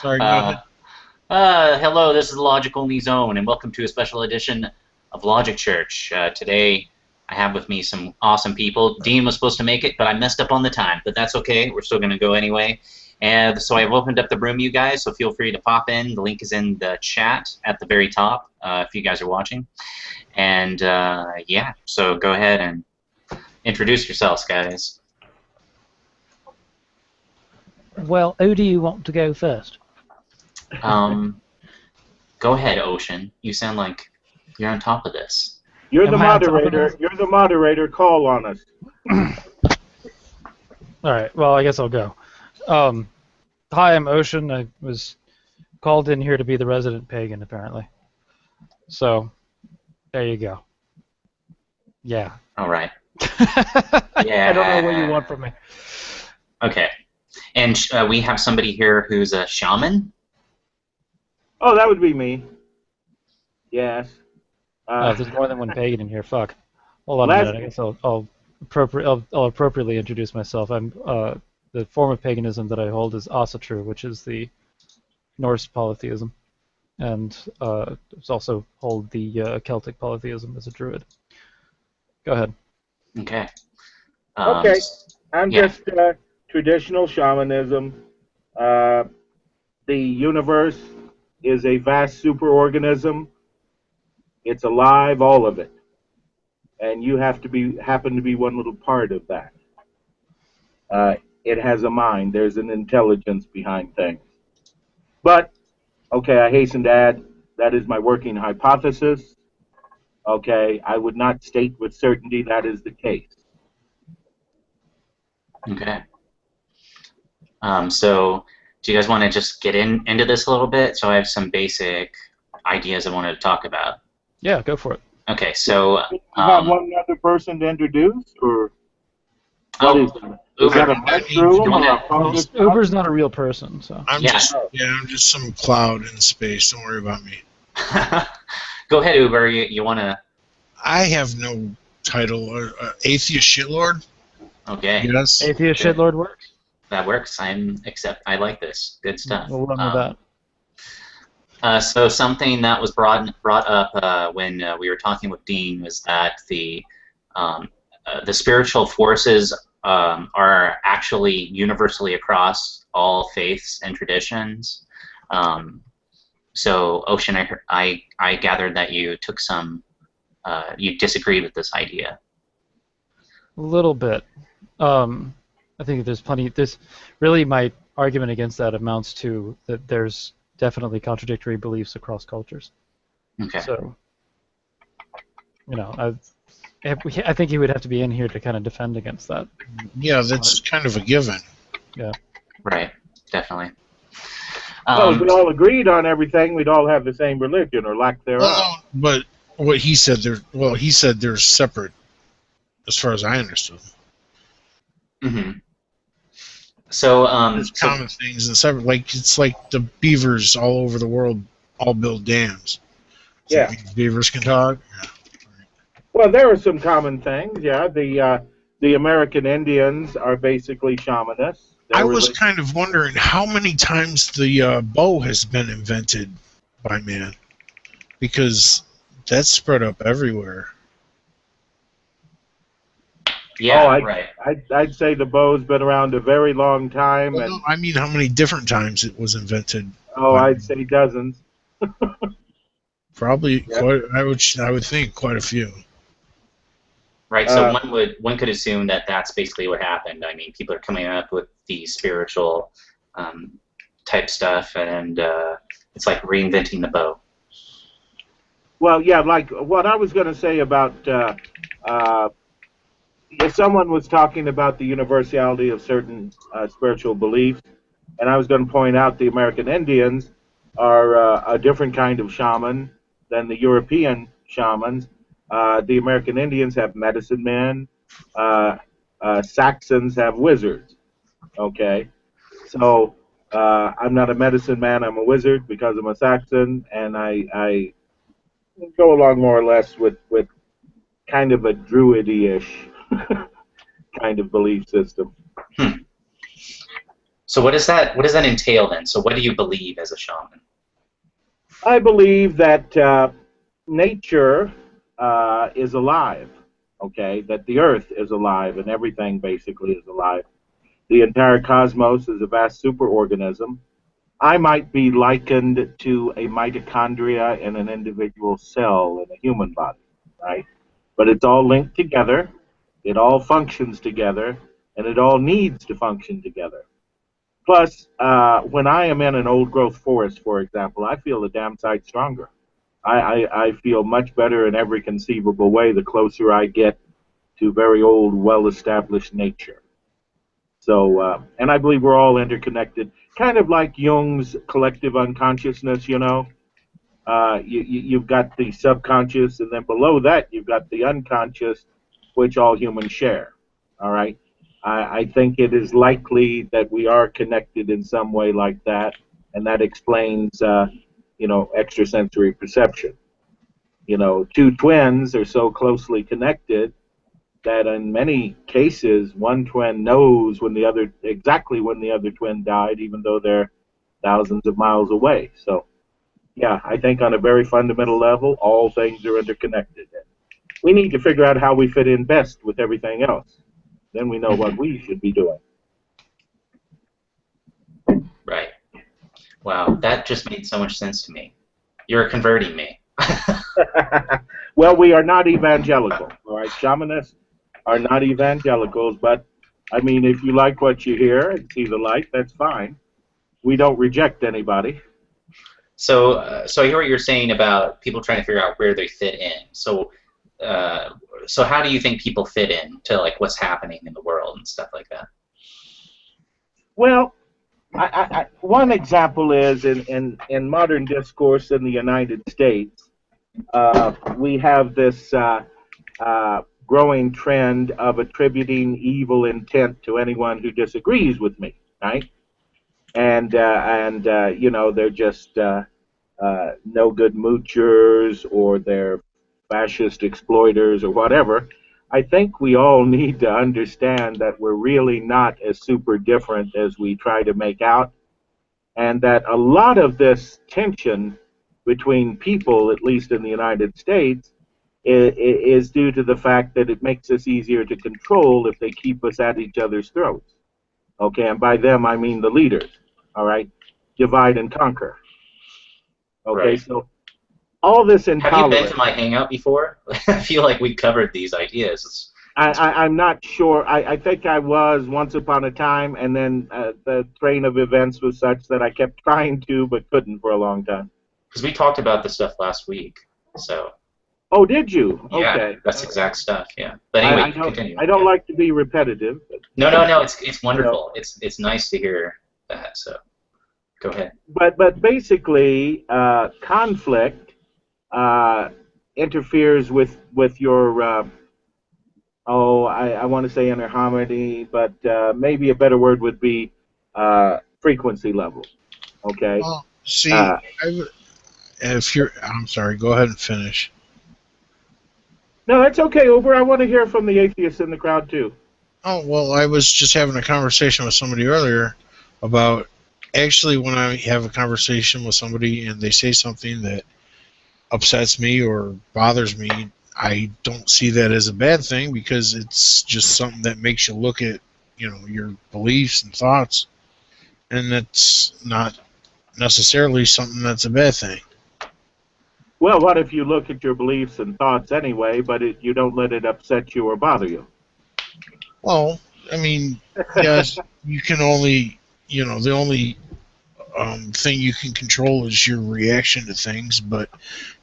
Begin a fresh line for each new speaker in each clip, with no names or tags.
Sorry, go ahead.
Hello, this is the Logic Only Zone, and welcome to a special edition of Logic Church. Today, I have with me some awesome people. Dean was supposed to make it, but I messed up on the time, but that's okay. We're still going to go anyway. And so I've opened up the room, you guys, so feel free to pop in. The link is in the chat at the very top if you guys are watching. And, yeah, so go ahead and introduce yourselves, guys.
Well, who do you want to go first?
Go ahead, Ocean. You sound like you're on top of this.
You're the
Am I on top of
moderator.
this?
You're the moderator. Call on us.
All right. Well, I guess I'll go. Hi, I'm Ocean. I was called in here to be the resident pagan, apparently. So, there you go. Yeah.
All right.
Yeah. I don't know what you want from me.
Okay. And we have somebody here who's a shaman?
Oh, that would be me. Yes.
If there's more than one pagan in here, fuck. Hold on a
Last-
minute. I guess I'll appropriately introduce myself. I'm the form of paganism that I hold is Asatru, which is the Norse polytheism, and also hold the Celtic polytheism as a druid. Go ahead.
Okay.
Okay. I'm
yeah.
just traditional shamanism. The universe is a vast superorganism. It's alive, all of it, and you happen to be one little part of that. It has a mind. There's an intelligence behind things. But, okay, I hasten to add, that is my working hypothesis. Okay, I would not state with certainty that is the case.
Okay. So, do you guys want to just get into this a little bit? So I have some basic ideas I wanted to talk about.
Yeah, go for it.
Okay, so...
You have one other person to introduce, or what is that? Is
Uber.
that a mushroom or a fungus?
Uber's not a real person, so.
I'm
Yeah.
just some cloud in space. Don't worry about me.
Go ahead, Uber. You want to...
I have no title. Atheist shitlord?
Okay.
Yes.
Atheist shitlord works?
That works. I like this. Good stuff.
We'll run with that.
So something that was brought up when we were talking with Dean was that the spiritual forces are actually universally across all faiths and traditions. So Ocean, I gathered that you took some, you disagreed with this idea.
A little bit. I think there's plenty. Really, my argument against that amounts to that there's definitely contradictory beliefs across cultures.
Okay.
So, you know, I think he would have to be in here to kind of defend against that.
Yeah, that's kind of a given.
Yeah.
Right. Definitely.
Well, if we all agreed on everything, we'd all have the same religion or lack thereof.
Well, but what he said he said they're separate, as far as I understood.
Mm-hmm. So,
There's common things and separate. Like it's like the beavers all over the world all build dams. So
Yeah.
beavers can talk. Yeah.
Well, there are some common things. Yeah, the American Indians are basically shamanists.
I was kind of wondering how many times the bow has been invented by man, because that's spread up everywhere.
yeah,
Oh,
right.
I'd say the bow's been around a very long time,
Well,
and
no, I mean, how many different times it was invented?
I'd say dozens.
Probably
Yeah.
quite. I would think quite a few.
Right, so one could assume that that's basically what happened. I mean, people are coming up with the spiritual type stuff, and it's like reinventing the bow.
Well, yeah, like what I was going to say about if someone was talking about the universality of certain spiritual beliefs, and I was going to point out the American Indians are a different kind of shaman than the European shamans. The American Indians have medicine men. Saxons have wizards. Okay, so I'm not a medicine man. I'm a wizard because I'm a Saxon, and I go along more or less with kind of a druid-ish kind of belief system.
So what does that entail then? So what do you believe as a shaman?
I believe that nature is alive, okay? That the earth is alive and everything basically is alive. The entire cosmos is a vast superorganism. I might be likened to a mitochondria in an individual cell in a human body, right? But it's all linked together, it all functions together, and it all needs to function together. Plus, when I am in an old-growth forest, for example, I feel a damn sight stronger. I feel much better in every conceivable way the closer I get to very old, well-established nature. So, and I believe we're all interconnected, kind of like Jung's collective unconsciousness, you know. You've got the subconscious, and then below that, you've got the unconscious, which all humans share. All right. I think it is likely that we are connected in some way like that, and that explains, extrasensory perception. You know, two twins are so closely connected that in many cases, one twin knows exactly when the other twin died, even though they're thousands of miles away. So, yeah, I think on a very fundamental level, all things are interconnected. We need to figure out how we fit in best with everything else. Then we know what we should be doing.
Right. Wow, that just made so much sense to me. You're converting me.
Well, we are not evangelical, all right? Shamanists are not evangelicals, but, I mean, if you like what you hear and see the light, that's fine. We don't reject anybody.
So, so I hear what you're saying about people trying to figure out where they fit in. So, so how do you think people fit in to like what's happening in the world and stuff like that?
Well, one example is in modern discourse in the United States, we have this growing trend of attributing evil intent to anyone who disagrees with me, right? And they're just no good moochers, or they're fascist exploiters, or whatever. I think we all need to understand that we're really not as super different as we try to make out, and that a lot of this tension between people, at least in the United States, is due to the fact that it makes us easier to control if they keep us at each other's throats. Okay, and by them I mean the leaders. All right, divide and conquer. Okay,
right.
So all this intolerance.
Have you been to my hangout before? I feel like we covered these ideas.
I'm not sure. I think I was once upon a time, and then the train of events was such that I kept trying to, but couldn't for a long time.
Because we talked about this stuff last week, so.
Oh, did you?
Yeah,
okay.
That's exact stuff. Yeah, but anyway, continue.
I don't like to be repetitive. But,
no. It's wonderful. It's nice to hear that. So, go ahead.
But basically, conflict interferes with your. I want to say inner harmony, but maybe a better word would be frequency level. Okay.
Well, see, I'm sorry. Go ahead and finish.
No, that's okay, Uber. I want to hear from the atheists in the crowd, too.
Oh, well, I was just having a conversation with somebody earlier about, actually, when I have a conversation with somebody and they say something that upsets me or bothers me, I don't see that as a bad thing, because it's just something that makes you look at, your beliefs and thoughts, and that's not necessarily something that's a bad thing.
Well, what if you look at your beliefs and thoughts anyway, but you don't let it upset you or bother you?
Well, I mean, yes, you can only, the only thing you can control is your reaction to things, but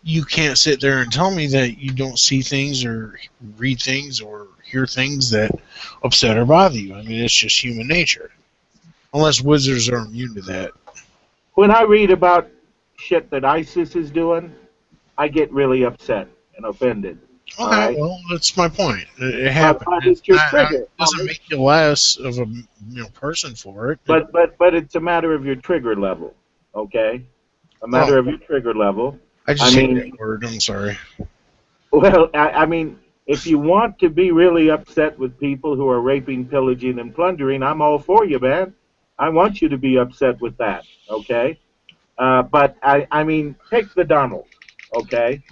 you can't sit there and tell me that you don't see things or read things or hear things that upset or bother you. I mean, it's just human nature. Unless wizards are immune to that.
When I read about shit that ISIS is doing, I get really upset and offended.
Okay,
right?
well, that's my point. It happens.
But it's your trigger.
It doesn't make you less of a person for it.
But it's a matter of your trigger level, okay? A matter of your trigger level.
I just hate that word. I'm sorry.
Well, I mean, if you want to be really upset with people who are raping, pillaging, and plundering, I'm all for you, man. I want you to be upset with that, okay? But I mean, take the Donald, okay,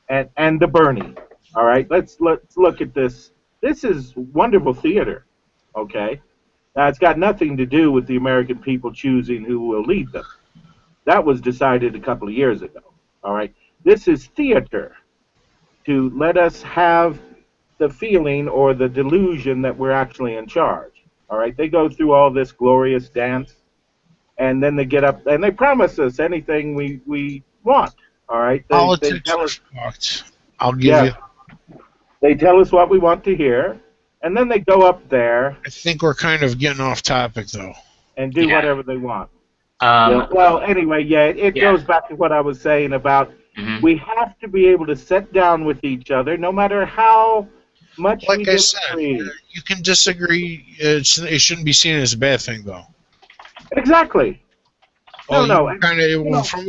and the Bernie. All right, let's look at this. This is wonderful theater, okay. Now it's got nothing to do with the American people choosing who will lead them. That was decided a couple of years ago. All right, this is theater to let us have the feeling or the delusion that we're actually in charge. All right, they go through all this glorious dance, and then they get up and they promise us anything we want. All right, they
Politics
tell
are
us,
fucked. I'll give
yeah,
you.
they tell us what we want to hear, and then they go up there
I think we're kind of getting off topic, though.
and do
Yeah.
whatever they want.
Um,
Well, anyway, yeah, it
Yeah.
goes back to what I was saying about
mhm.
we have to be able to sit down with each other, no matter how much we
Like I said,
disagree.
you can disagree. It shouldn't be seen as a bad thing, though.
Exactly.
Well,
No,
you kind
you know-
of from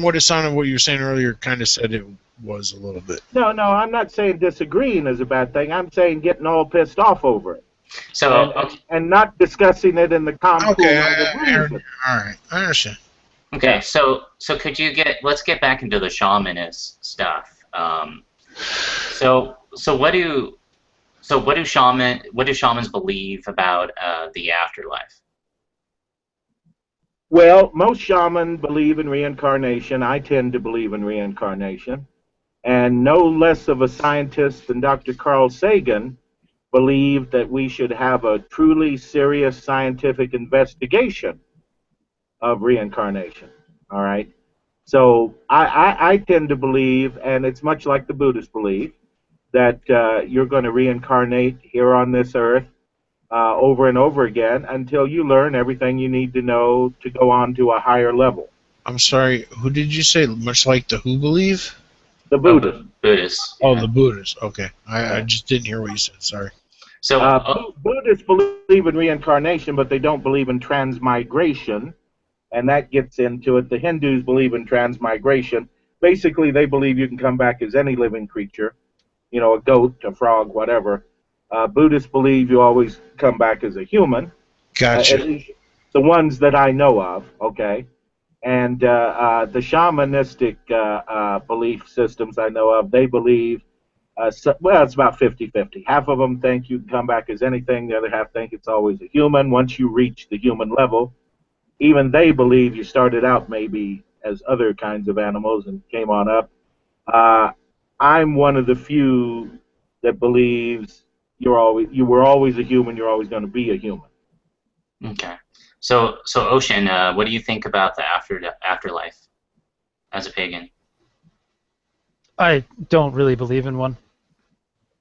what it sounded, what you were saying earlier, kind of said it was a little bit.
No, I'm not saying disagreeing is a bad thing. I'm saying getting all pissed off over it
So, okay,
and not discussing it in the calm, cool
Okay,
light of reason.
all right, I understand.
okay, so could you let's get back into the shamanist stuff. So what do shamans believe about the afterlife?
Well, most shamans believe in reincarnation. I tend to believe in reincarnation. And no less of a scientist than Dr. Carl Sagan believed that we should have a truly serious scientific investigation of reincarnation. All right. So I tend to believe, and it's much like the Buddhists believe, that you're going to reincarnate here on this earth over and over again until you learn everything you need to know to go on to a higher level.
I'm sorry. Who did you say? Much like the who believe?
The Buddhists.
Buddhists.
Oh,
yeah.
the Buddhists. Okay, I just didn't hear what you said. Sorry.
So,
Buddhists believe in reincarnation, but they don't believe in transmigration, and that gets into it. The Hindus believe in transmigration. Basically, they believe you can come back as any living creature, you know, a goat, a frog, whatever. Buddhists believe you always come back as a human.
Gotcha.
At least the ones that I know of, okay? And the shamanistic belief systems I know of, they believe, well, it's about 50-50. Half of them think you can come back as anything. The other half think it's always a human. Once you reach the human level, even they believe you started out maybe as other kinds of animals and came on up. I'm one of the few that believes you were always a human. You're always going to be a human.
okay. So Ocean, what do you think about the afterlife as a pagan?
I don't really believe in one.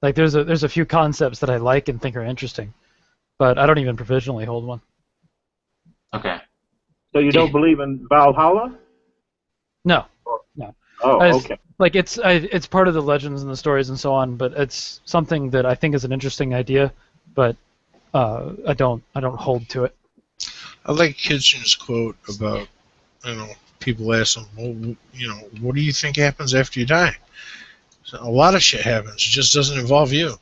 Like there's a few concepts that I like and think are interesting, but I don't even provisionally hold one.
Okay.
So you don't believe in Valhalla?
No.
Oh,
As-
okay.
Like it's part of the legends and the stories and so on, but it's something that I think is an interesting idea, but I don't hold to it.
I like Kitchen's quote about, people ask him, well, what do you think happens after you die? So a lot of shit happens. It just doesn't involve you.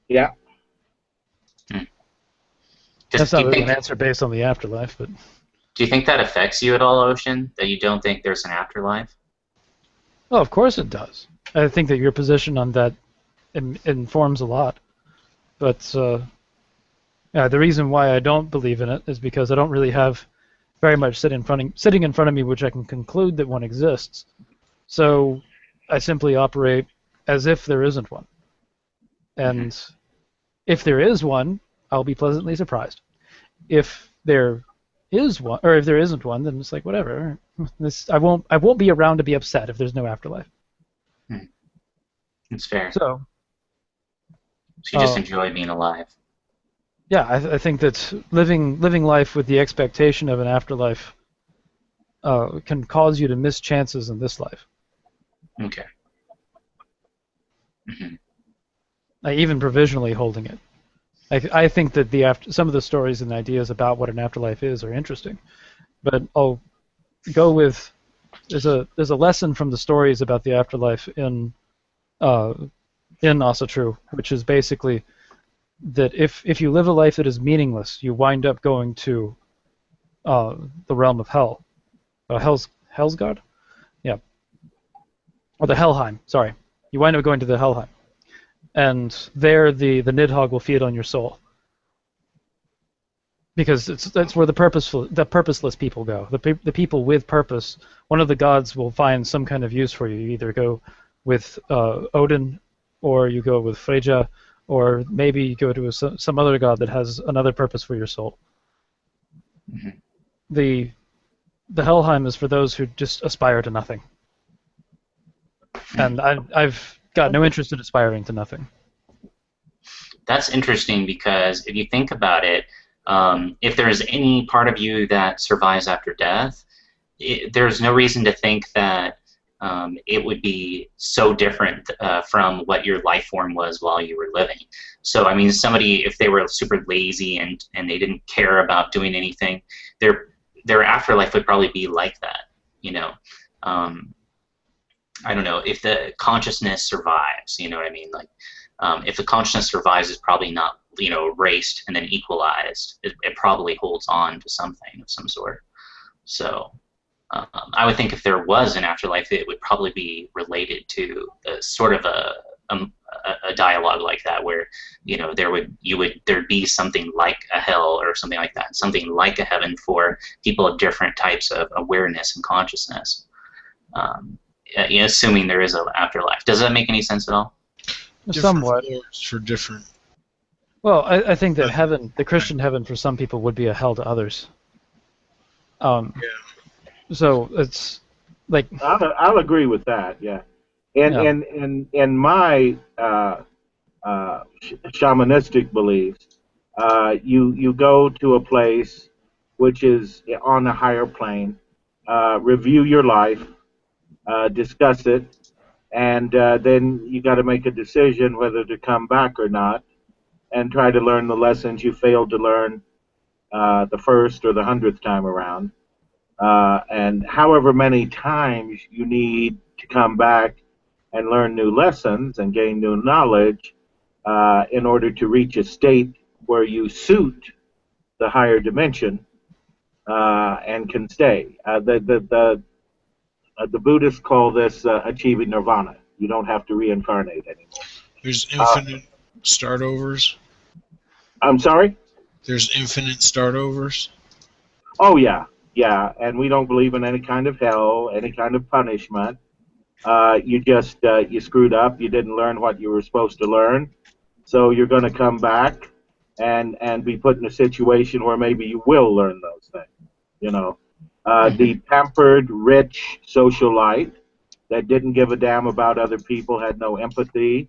Yeah.
That's
Do
not
you
really
think
an answer based on the afterlife, but
do you think that affects you at all, Ocean? That you don't think there's an afterlife?
well, of course it does. I think that your position on that informs a lot, but yeah, the reason why I don't believe in it is because I don't really have very much sitting in front of me which I can conclude that one exists. So I simply operate as if there isn't one. And if there is one, I'll be pleasantly surprised. If there is one, or if there isn't one, then it's like whatever. I won't be around to be upset if there's no afterlife.
It's fair.
So
you just enjoy being alive.
yeah, I think that living life with the expectation of an afterlife can cause you to miss chances in this life.
Okay. Mm-hmm.
Even provisionally holding it. I think that some of the stories and ideas about what an afterlife is are interesting, but I'll go with there's a lesson from the stories about the afterlife in Asatru, which is basically that if you live a life that is meaningless, you wind up going to the realm of hell. Hellsgard? Yeah. Or the Helheim, sorry. You wind up going to the Helheim. And there the Nidhogg will feed on your soul. Because that's where the purposeless people go. The people with purpose, one of the gods will find some kind of use for you. You either go with Odin, or you go with Freyja, or maybe you go to some other god that has another purpose for your soul.
Mm-hmm.
The Helheim is for those who just aspire to nothing. And I've got no interest in aspiring to nothing.
That's interesting, because if you think about it, if there's any part of you that survives after death, there's no reason to think that it would be so different from what your life form was while you were living. So, I mean, somebody, if they were super lazy and they didn't care about doing anything, their afterlife would probably be like that, you know. I don't know, if the consciousness survives, you know what I mean? Like, if the consciousness survives, it's probably not, you know, erased and then equalized. It probably holds on to something of some sort. So I would think if there was an afterlife, it would probably be related to sort of a dialogue like that, where, you know, there'd be something like a hell or something like that, something like a heaven for people of different types of awareness and consciousness. You know, assuming there is an afterlife. Does that make any sense at all?
Somewhat.
For different.
Well, I think that heaven, the Christian heaven for some people, would be a hell to others.
Yeah.
So it's like
I'll agree with that. Yeah, in my shamanistic beliefs, you go to a place which is on a higher plane, review your life, discuss it, and then you got to make a decision whether to come back or not, and try to learn the lessons you failed to learn the first or the 100th time around. And however many times you need to come back and learn new lessons and gain new knowledge in order to reach a state where you suit the higher dimension and can stay. The Buddhists call this achieving nirvana. You don't have to reincarnate anymore.
There's infinite startovers.
I'm sorry?
There's infinite startovers.
Oh, yeah. Yeah, and we don't believe in any kind of hell, any kind of punishment. You just, you screwed up. You didn't learn what you were supposed to learn. So you're going to come back and be put in a situation where maybe you will learn those things. You know, the pampered, rich socialite that didn't give a damn about other people, had no empathy,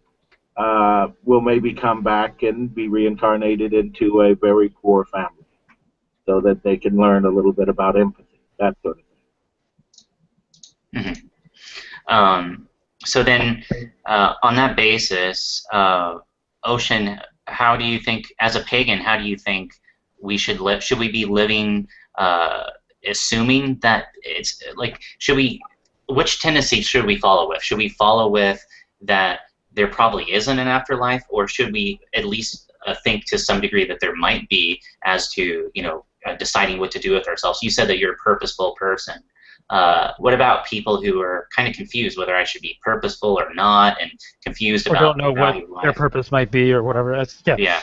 will maybe come back and be reincarnated into a very poor family, so that they can learn a little bit about empathy, that sort of thing.
Mm-hmm. So then, on that basis, Ocean, how do you think, as a pagan, how do you think we should live? Should we be living, assuming that it's like, which tendency should we follow with? Should we follow with that there probably isn't an afterlife, or should we at least think to some degree that there might be, as to, you know, deciding what to do with ourselves? You said that you're a purposeful person. What about people who are kind of confused whether I should be purposeful or not, and confused about,
or don't know what their purpose might be or whatever? Yeah.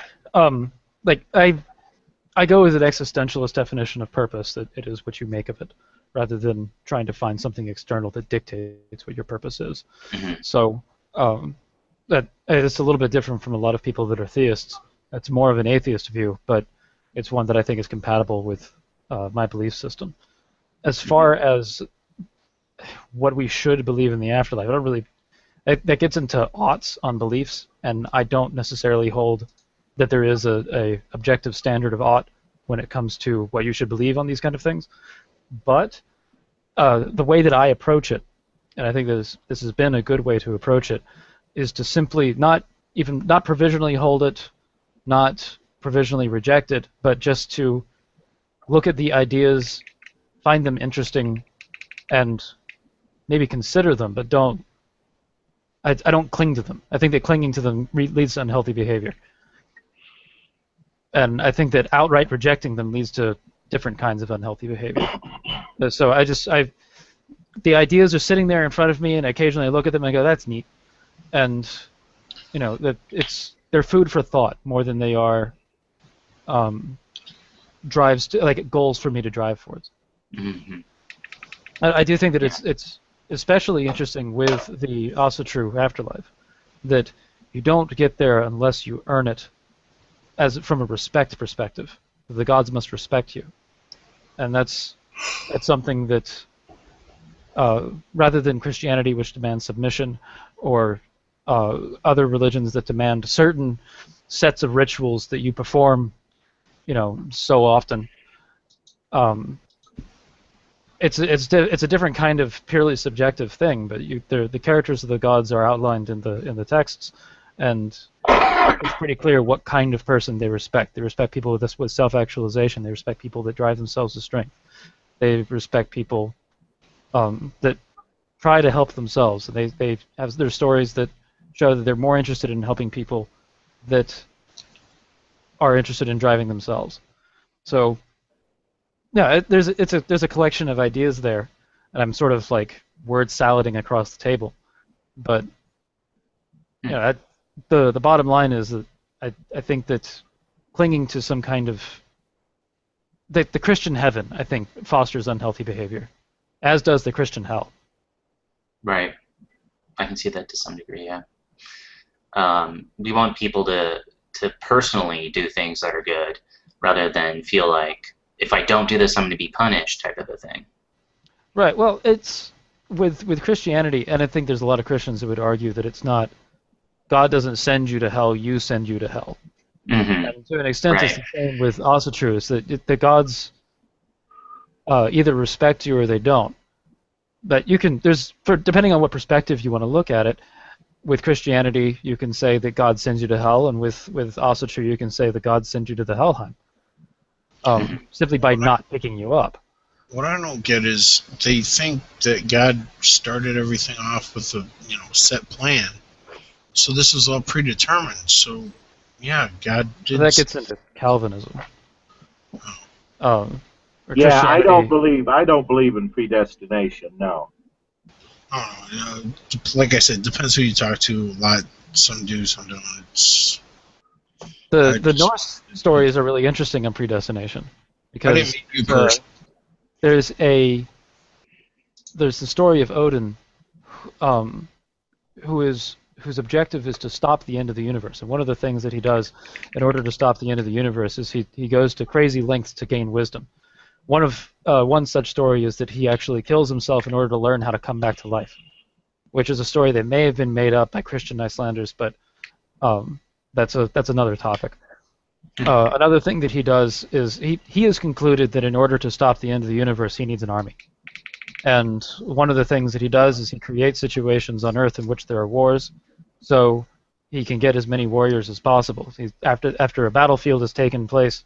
Like I go with an existentialist definition of purpose, that it is what you make of it, rather than trying to find something external that dictates what your purpose is.
Mm-hmm.
So that it's a little bit different from a lot of people that are theists. It's more of an atheist view, but it's one that I think is compatible with my belief system. As far as what we should believe in the afterlife, I don't really. That gets into oughts on beliefs, and I don't necessarily hold that there is a objective standard of ought when it comes to what you should believe on these kind of things. But the way that I approach it, and I think this has been a good way to approach it, is to simply not provisionally hold it, not provisionally reject it, but just to look at the ideas, find them interesting, and maybe consider them, but I don't cling to them. I think that clinging to them leads to unhealthy behavior. And I think that outright rejecting them leads to different kinds of unhealthy behavior. So the ideas are sitting there in front of me, and occasionally I look at them and I go, "That's neat," and that they're food for thought more than they are drives to, like goals for me to drive towards.
Mm-hmm.
I do think that it's especially interesting with the also true afterlife, that you don't get there unless you earn it, as from a respect perspective. The gods must respect you, and that's something that rather than Christianity, which demands submission, or other religions that demand certain sets of rituals that you perform, so often. It's a different kind of purely subjective thing, but the characters of the gods are outlined in the texts, and it's pretty clear what kind of person they respect. They respect people with self-actualization. They respect people that drive themselves to strength. They respect people that try to help themselves. They have their stories that show that they're more interested in helping people that are interested in driving themselves. So, yeah, there's a collection of ideas there, and I'm sort of like word salading across the table. But the bottom line is that I think that clinging to some kind of the Christian heaven, I think, fosters unhealthy behavior, as does the Christian hell.
Right. I can see that to some degree, yeah. We want people to personally do things that are good, rather than feel like, if I don't do this, I'm going to be punished, type of a thing.
Right. Well, it's with Christianity, and I think there's a lot of Christians who would argue that it's not, God doesn't send you to hell, you send you to hell.
Mm-hmm.
And to an extent,
Right.
it's the same with Asatru, is that the gods either respect you or they don't. But depending on what perspective you want to look at it, with Christianity, you can say that God sends you to hell, and with Asatru, you can say that God sends you to the Helheim. Simply by not picking you up.
What I don't get is they think that God started everything off with a set plan. So this is all predetermined. So yeah, God did.
So that gets into Calvinism. Or
Yeah, I don't
Christianity.
believe in predestination. No.
Oh, like I said, depends who you talk to. A lot, some do, some don't. It's
The Norse stories are really interesting on predestination,
I
because
didn't mean you personally.
there's the story of Odin, whose objective is to stop the end of the universe. And one of the things that he does in order to stop the end of the universe is he goes to crazy lengths to gain wisdom. One such story is that he actually kills himself in order to learn how to come back to life, which is a story that may have been made up by Christian Icelanders, but that's another topic. Another thing that he does is he has concluded that in order to stop the end of the universe, he needs an army. And one of the things that he does is he creates situations on Earth in which there are wars, so he can get as many warriors as possible. After a battlefield has taken place,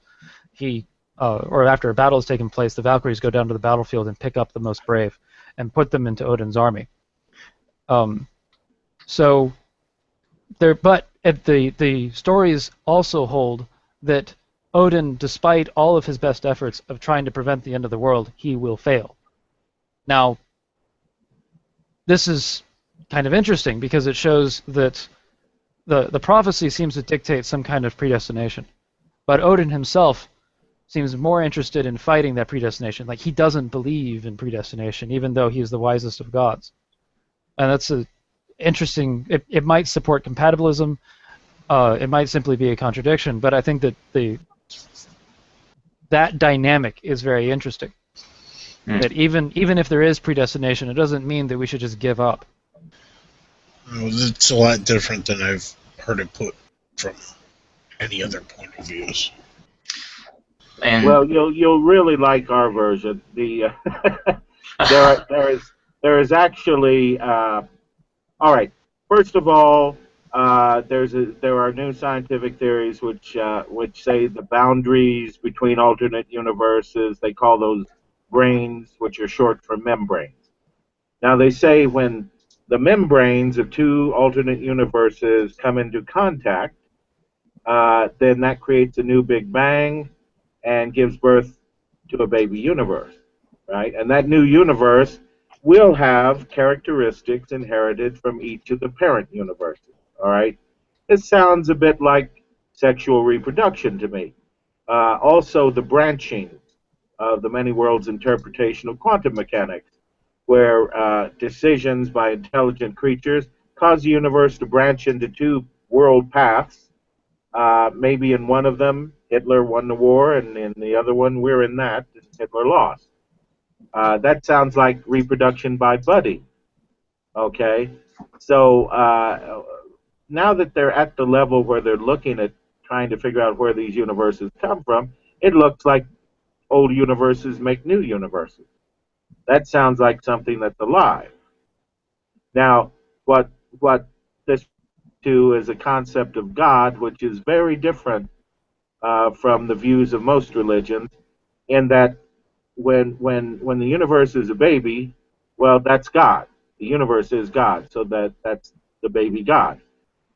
after a battle has taken place, the Valkyries go down to the battlefield and pick up the most brave and put them into Odin's army. But the stories also hold that Odin, despite all of his best efforts of trying to prevent the end of the world, he will fail. Now, this is kind of interesting because it shows that the prophecy seems to dictate some kind of predestination, but Odin himself seems more interested in fighting that predestination. Like, he doesn't believe in predestination, even though he is the wisest of gods. And that's interesting. It might support compatibilism. It might simply be a contradiction, but I think that that dynamic is very interesting. That even if there is predestination, it doesn't mean that we should just give up.
Well, it's a lot different than I've heard it put from any other point of views.
Well, you'll really like our version. There is actually all right. First of all, there are new scientific theories which say the boundaries between alternate universes. They call those branes, which are short for membranes. Now they say when the membranes of two alternate universes come into contact, then that creates a new Big Bang and gives birth to a baby universe, right? And that new universe will have characteristics inherited from each of the parent universes, all right? It sounds a bit like sexual reproduction to me. Also, the branching of the many worlds interpretation of quantum mechanics, where decisions by intelligent creatures cause the universe to branch into two world paths. Maybe in one of them, Hitler won the war, and in the other one, we're in that, and Hitler lost. That sounds like reproduction by budding. Okay? So now that they're at the level where they're looking at trying to figure out where these universes come from, it looks like old universes make new universes. That sounds like something that's alive. Now, what this to is a concept of God, which is very different from the views of most religions, in that when the universe is a baby, well, that's God. The universe is God, so that's the baby God.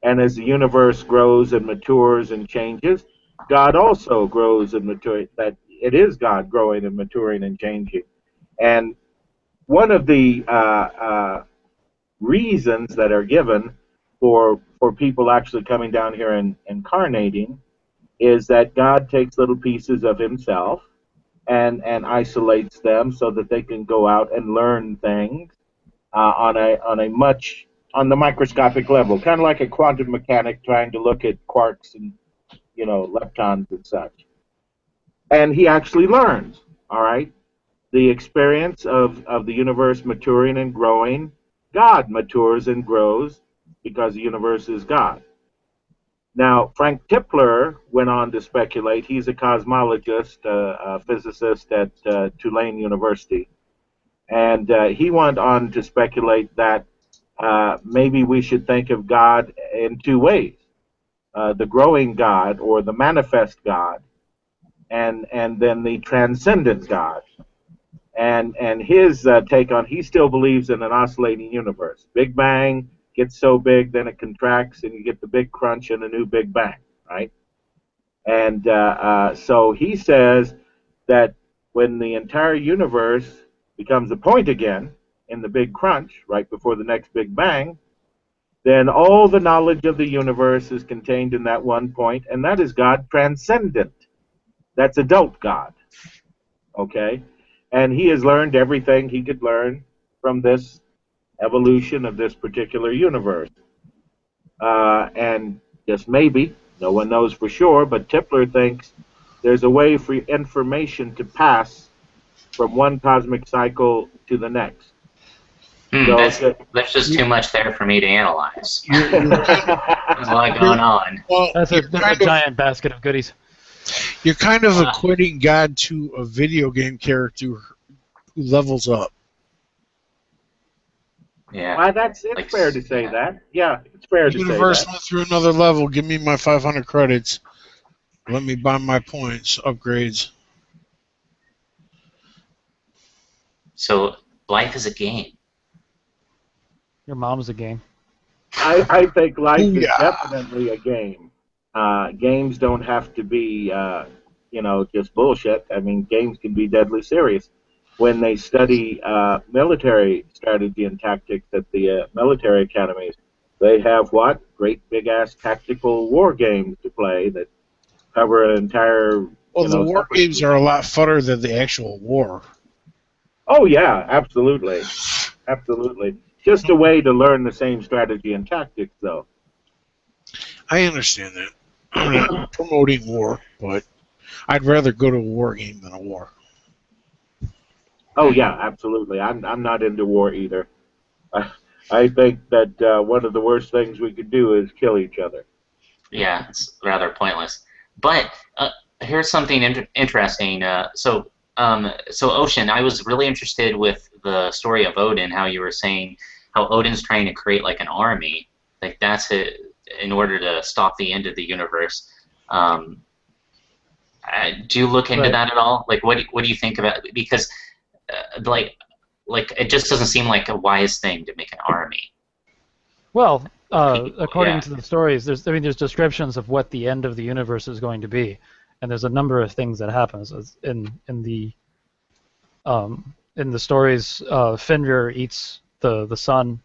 And as the universe grows and matures and changes, God also grows and matures. That it is God growing and maturing and changing. And one of the reasons that are given for people actually coming down here and incarnating is that God takes little pieces of himself and isolates them so that they can go out and learn things on the microscopic level, kind of like a quantum mechanic trying to look at quarks and leptons and such. And he actually learns, all right? The experience of the universe maturing and growing, God matures and grows because the universe is God. Now, Frank Tipler went on to speculate. He's a cosmologist, a physicist at Tulane University. And he went on to speculate that maybe we should think of God in two ways. The growing God, or the manifest God, and then the transcendent God. And his take on, he still believes in an oscillating universe. Big Bang gets so big, then it contracts, and you get the big crunch and a new Big Bang, right? And so he says that when the entire universe becomes a point again in the big crunch, right before the next Big Bang, then all the knowledge of the universe is contained in that one point, and that is God transcendent. That's adult God, okay? And he has learned everything he could learn from this evolution of this particular universe. And just maybe, no one knows for sure, but Tipler thinks there's a way for information to pass from one cosmic cycle to the next.
There's just too much there for me to analyze. There's a lot going on.
Well,
That's a giant basket of goodies.
You're kind of equating God to a video game character who levels up.
Yeah.
Well, it's fair to say that. Yeah, it's fair to say that.
The universe went through another level. Give me my 500 credits. Let me buy my points, upgrades.
So life is a game.
Your mom's a game.
I think life is definitely a game. Games don't have to be, just bullshit. I mean, games can be deadly serious. When they study military strategy and tactics at the military academies, they have what? Great big-ass tactical war games to play that cover an entire...
Well, the war games are a lot funner than the actual war.
Oh, yeah, absolutely. Absolutely. Just a way to learn the same strategy and tactics, though.
I understand that. I'm not promoting war, but I'd rather go to a war game than a war.
Oh, yeah, absolutely. I'm not into war either. I think that one of the worst things we could do is kill each other.
Yeah, it's rather pointless. But here's something interesting. So Ocean, I was really interested with the story of Odin, how you were saying how Odin's trying to create like an army, like that's it, in order to stop the end of the universe. Do you look into that at all? Like, what do you think about it? Because like it just doesn't seem like a wise thing to make an army.
Well, according
Yeah.
to the stories, there's descriptions of what the end of the universe is going to be, and there's a number of things that happens in the stories. Fenrir eats the sun.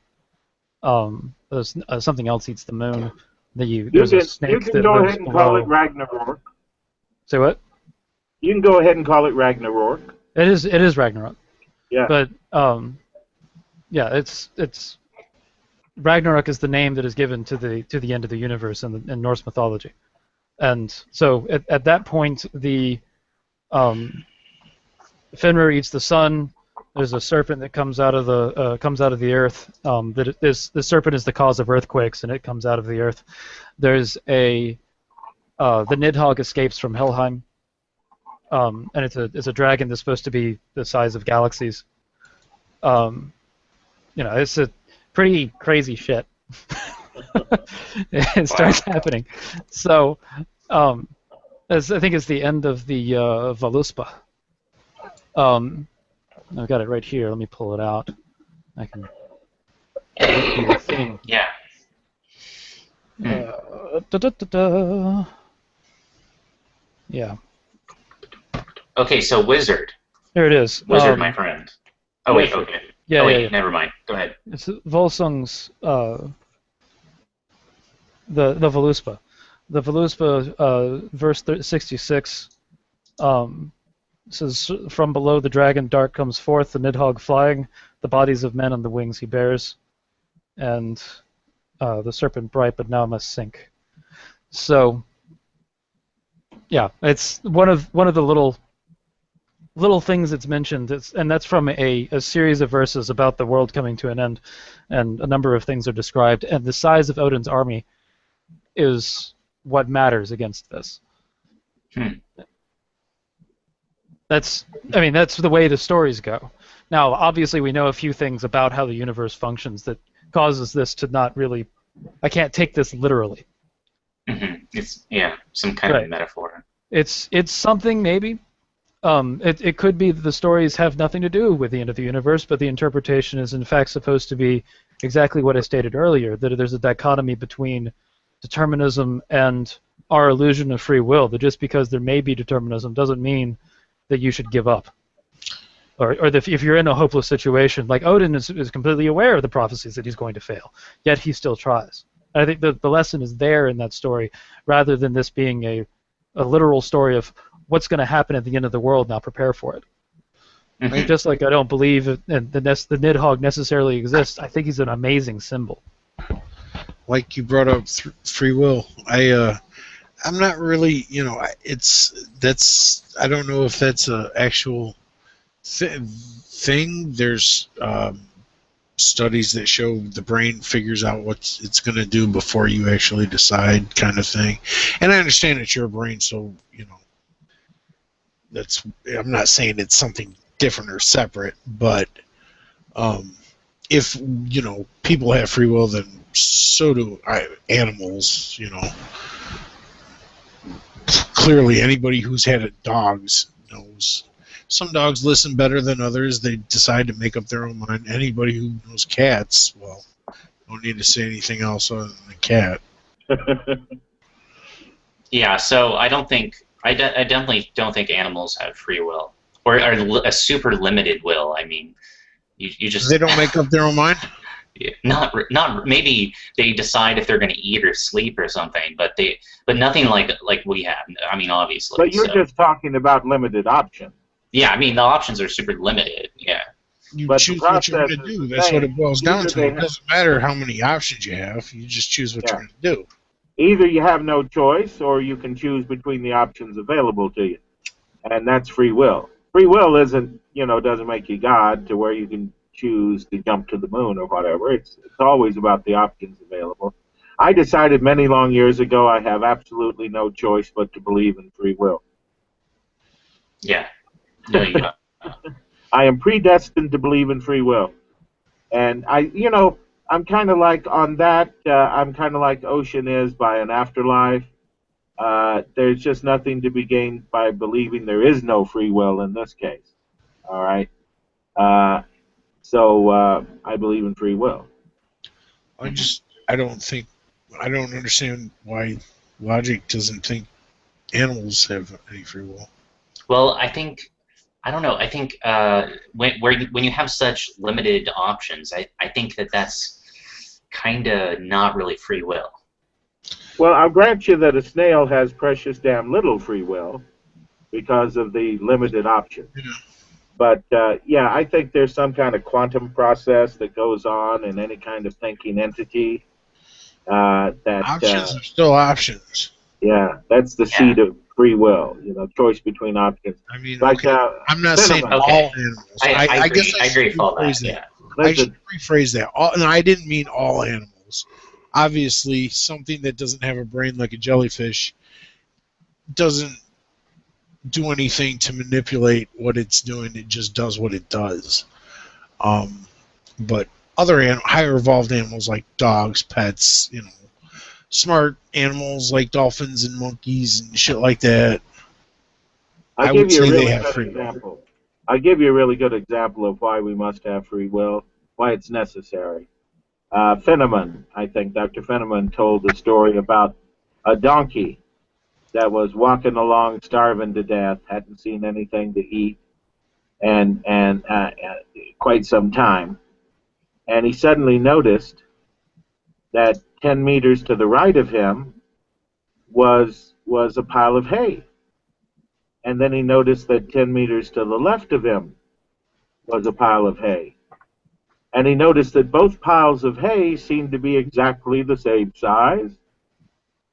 There's something else eats the moon. There's a
You
snake
can
that
go
lives
ahead and call it
below.
Ragnarok.
Say what?
You can go ahead and call it Ragnarok.
It is Ragnarok.
Yeah.
But yeah, it's Ragnarok is the name that is given to the end of the universe in Norse mythology, and so at that point the Fenrir eats the sun. There's a serpent that comes out of the earth. The serpent is the cause of earthquakes, and it comes out of the earth. There's the Nidhogg escapes from Helheim, and it's a dragon that's supposed to be the size of galaxies. It's a pretty crazy shit. It starts happening. So, I think it's the end of the Voluspa. I've got it right here. Let me pull it out. I can do the thing.
Yeah.
Yeah.
Okay, so wizard.
Here it is.
Wizard, my friend. Oh, wait,
wizard.
okay.
Yeah,
oh, wait,
yeah.
never mind. Go ahead.
It's Volsung's the Voluspa. The Voluspa, verse 66, says, "From below the dragon dark comes forth, the Nidhogg flying, the bodies of men on the wings he bears, and the serpent bright, but now must sink." So, yeah, it's one of the little things that's mentioned, and that's from a series of verses about the world coming to an end, and a number of things are described, and the size of Odin's army is what matters against this. That's the way the stories go. Now, obviously, we know a few things about how the universe functions that causes this to not really. I can't take this literally.
Mm-hmm. It's some kind of metaphor.
It's something maybe. It could be that the stories have nothing to do with the end of the universe, but the interpretation is in fact supposed to be exactly what I stated earlier, that there's a dichotomy between determinism and our illusion of free will, that just because there may be determinism doesn't mean that you should give up. Or that if you're in a hopeless situation, like Odin is completely aware of the prophecies that he's going to fail, yet he still tries. And I think the lesson is there in that story, rather than this being a literal story of what's going to happen at the end of the world, now prepare for it.
Mm-hmm.
Just like I don't believe the Nidhogg necessarily exists, I think he's an amazing symbol.
Like you brought up free will, I'm not really, I don't know if that's an actual thing. There's studies that show the brain figures out what it's going to do before you actually decide, kind of thing. And I understand it's your brain, so I'm not saying it's something different or separate, but if people have free will, then so do animals. Clearly, anybody who's had dogs knows. Some dogs listen better than others. They decide to make up their own mind. Anybody who knows cats, well, don't need to say anything else other than the cat.
Yeah, so I definitely don't think animals have free will, or a super limited will. I mean, you just
They don't make up their own mind.
Not maybe they decide if they're going to eat or sleep or something, but nothing like we have. I mean, obviously.
But you're just talking about limited options.
Yeah, I mean the options are super limited. Yeah.
You
But
choose what you're going to do. That's what it boils down to. It doesn't matter how many options you have. You just choose what you're going to do.
Either you have no choice, or you can choose between the options available to you, and that's free will. Free will isn't, doesn't make you God to where you can choose to jump to the moon or whatever. It's always about the options available. I decided many long years ago I have absolutely no choice but to believe in free will.
Yeah. No, you don't.
I am predestined to believe in free will. And I'm kind of like on that, I'm kind of like Ocean is by an Afterlife. There's just nothing to be gained by believing there is no free will in this case. All right? So I believe in free will.
I just I don't understand why logic doesn't think animals have any free will.
Well, I don't know. I think when you have such limited options, I think that's kind of not really free will.
Well, I'll grant you that a snail has precious damn little free will because of the limited options.
Yeah.
But yeah, I think there's some kind of quantum process that goes on in any kind of thinking entity.
Options are still options.
Yeah, that's the seed of free will. You know, choice between options.
I mean,
Like,
okay, I'm not saying
cinnamon.
Okay.
all animals.
I agree.
guess
I agree with all that.
rephrase
Yeah.
I
Listen,
should rephrase that. No, I didn't mean all animals. Obviously, something that doesn't have a brain like a jellyfish doesn't do anything to manipulate what it's doing. It just does what it does. But other higher evolved animals like dogs, pets, smart animals like dolphins and monkeys and shit like that, I
I'll
would
give you a
say they
really
have
good
free will.
example. I'll give you a really good example of why we must have free will, why it's necessary. Fenneman, I think Dr. Fenneman told the story about a donkey that was walking along starving to death, hadn't seen anything to eat, and quite some time. And he suddenly noticed that 10 meters to the right of him was a pile of hay. And then he noticed that 10 meters to the left of him was a pile of hay. And he noticed that both piles of hay seemed to be exactly the same size,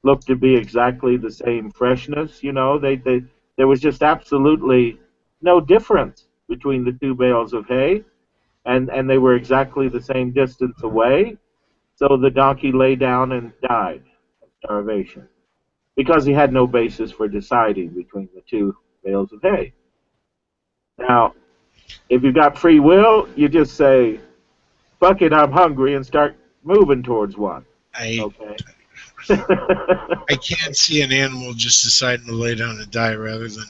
looked to be exactly the same freshness. You know, there was just absolutely no difference between the two bales of hay, and they were exactly the same distance away. So the donkey lay down and died of starvation because he had no basis for deciding between the two bales of hay. Now, if you've got free will, you just say, fuck it, I'm hungry, and start moving towards one.
I
Okay.
I can't see an animal just deciding to lay down and die rather than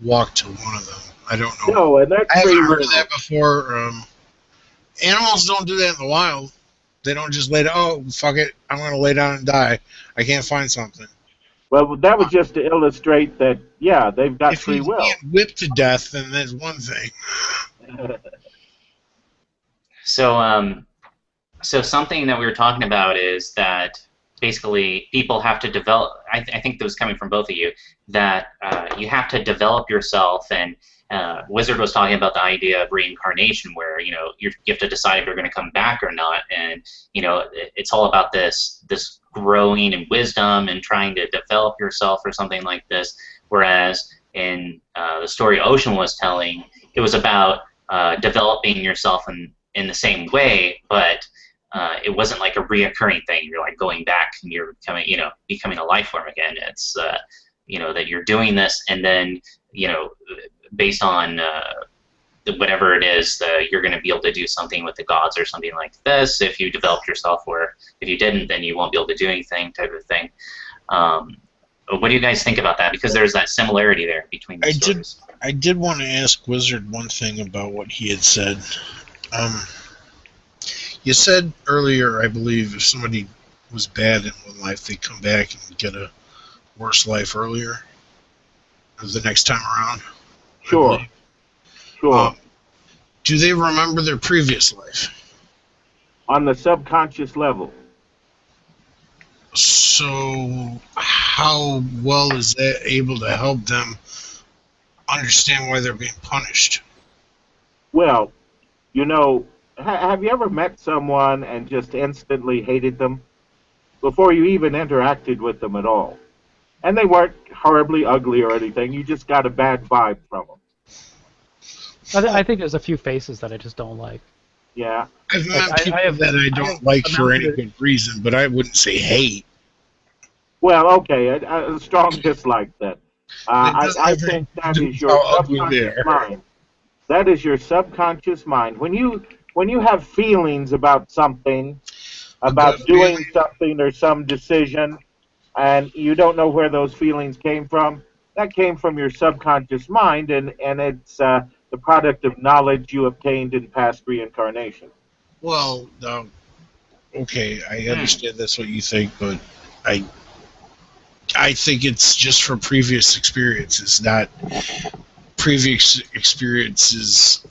walk to one of them. I don't know.
No, and that's
I
free
haven't heard
will.
of that before. Animals don't do that in the wild. They don't just lay down. Oh, fuck it, I'm going to lay down and die. I can't find something.
Well, that was just to illustrate that, yeah, they've got
If
free
he's
will.
being whipped to death, then that's one thing.
So something that we were talking about is that basically people have to develop. I think that was coming from both of you, that you have to develop yourself. And Wizard was talking about the idea of reincarnation, where you have to decide if you're going to come back or not. And it's all about this growing in wisdom and trying to develop yourself or something like this. Whereas in the story Ocean was telling, it was about developing yourself in the same way, but it wasn't like a reoccurring thing. You're like going back and you're becoming a life form again. It's that you're doing this, and then based on whatever it is, you're going to be able to do something with the gods or something like this if you developed yourself, or if you didn't, then you won't be able to do anything, type of thing. What do you guys think about that? Because there's that similarity there between the stories.
I did want to ask Wizard one thing about what he had said. You said earlier, I believe, if somebody was bad in one life, they come back and get a worse life earlier, or the next time around.
Sure. Sure.
Do they remember their previous life?
On the subconscious level.
So how well is that able to help them understand why they're being punished?
Well, have you ever met someone and just instantly hated them before you even interacted with them at all? And they weren't horribly ugly or anything. You just got a bad vibe from them.
I think there's a few faces that I just don't like.
Yeah.
I've met people that I don't like for any good reason, but I wouldn't say hate.
Well, okay, a strong dislike then. I think that is your subconscious mind. That is your subconscious mind. When you have feelings about something, about doing something or some decision, and you don't know where those feelings came from, that came from your subconscious mind, and it's the product of knowledge you obtained in past reincarnation.
Well, okay, I understand that's what you think, but I I think it's just from previous experiences, not previous experiences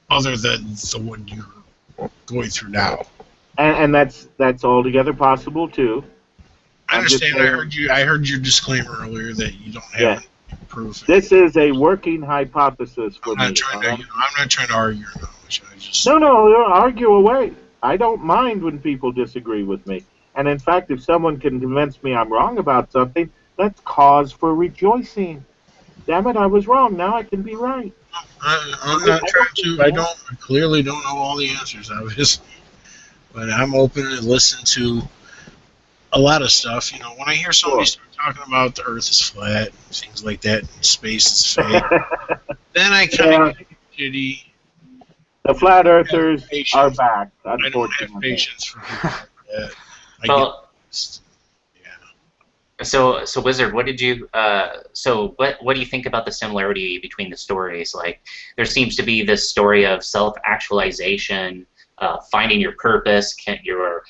other than the one you're going through now.
And that's altogether possible too.
I
I'm just
understand. I
saying,
heard you. I heard your disclaimer earlier that you don't
yeah,
have any proof.
this is a working hypothesis for
I'm not
me.
trying
All
to.
right?
I'm not trying to argue your knowledge. I just.
No, argue away. I don't mind when people disagree with me. And in fact, if someone can convince me I'm wrong about something, that's cause for rejoicing. Damn it, I was wrong. Now I can be right.
I'm
I
not trying
don't
to.
think that.
I clearly don't know all the answers, obviously, but I'm open to listen to a lot of stuff. You know, when I hear somebody
Sure.
start talking about the Earth is flat, and things like that, and space is fake, then I kind
Yeah,
of get shitty.
the flat
I don't have
earthers are
patience.
back,
I don't have
unfortunately.
patience for people like that. I get.
Well,
Yeah.
so Wizard, what did you what do you think about the similarity between the stories? Like, there seems to be this story of self-actualization, finding your purpose, your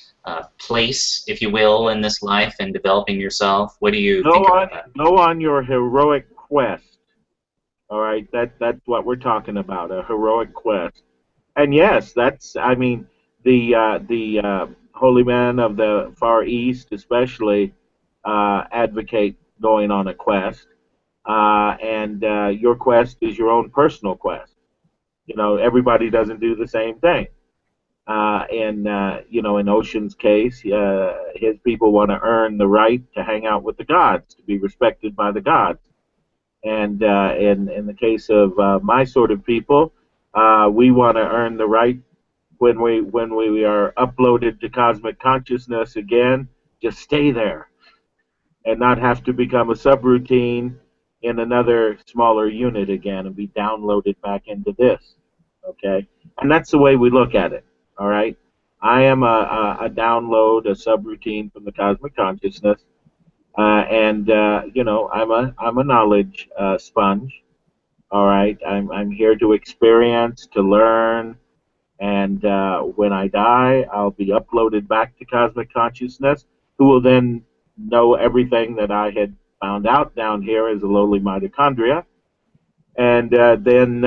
place, if you will, in this life, and developing yourself. What do you think about that?
Go on your heroic quest. All right, that's what we're talking about, a heroic quest. And yes, that's, I mean, the holy men of the Far East especially advocate going on a quest, and your quest is your own personal quest. You know, everybody doesn't do the same thing. You know, in Ocean's case, his people want to earn the right to hang out with the gods, to be respected by the gods. And in the case of my sort of people, we want to earn the right when we are uploaded to cosmic consciousness again, just stay there and not have to become a subroutine in another smaller unit again and be downloaded back into this. Okay, and that's the way we look at it. All right, I am a download, a subroutine from the cosmic consciousness, and you know, I'm a knowledge sponge. All right, I'm here to experience, to learn, and when I die, I'll be uploaded back to cosmic consciousness, who will then know everything that I had found out down here as a lowly mitochondria. And then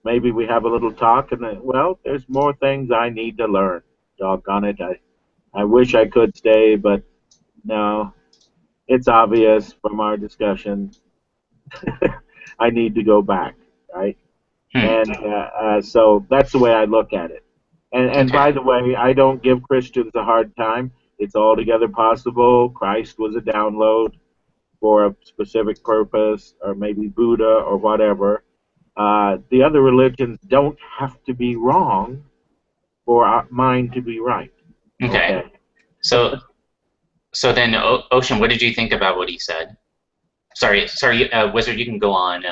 maybe we have a little talk, and then, well, there's more things I need to learn. Doggone it. I wish I could stay, but no, it's obvious from our discussion. I need to go back, right?
Hmm.
And so that's the way I look at it. And
Okay.
by the way, I don't give Christians a hard time. It's altogether possible. Christ was a download for a specific purpose, or maybe Buddha or whatever. The other religions don't have to be wrong for mine to be right.
Okay.
Okay.
So then, Ocean, what did you think about what he said? Sorry, Wizard, you can go on.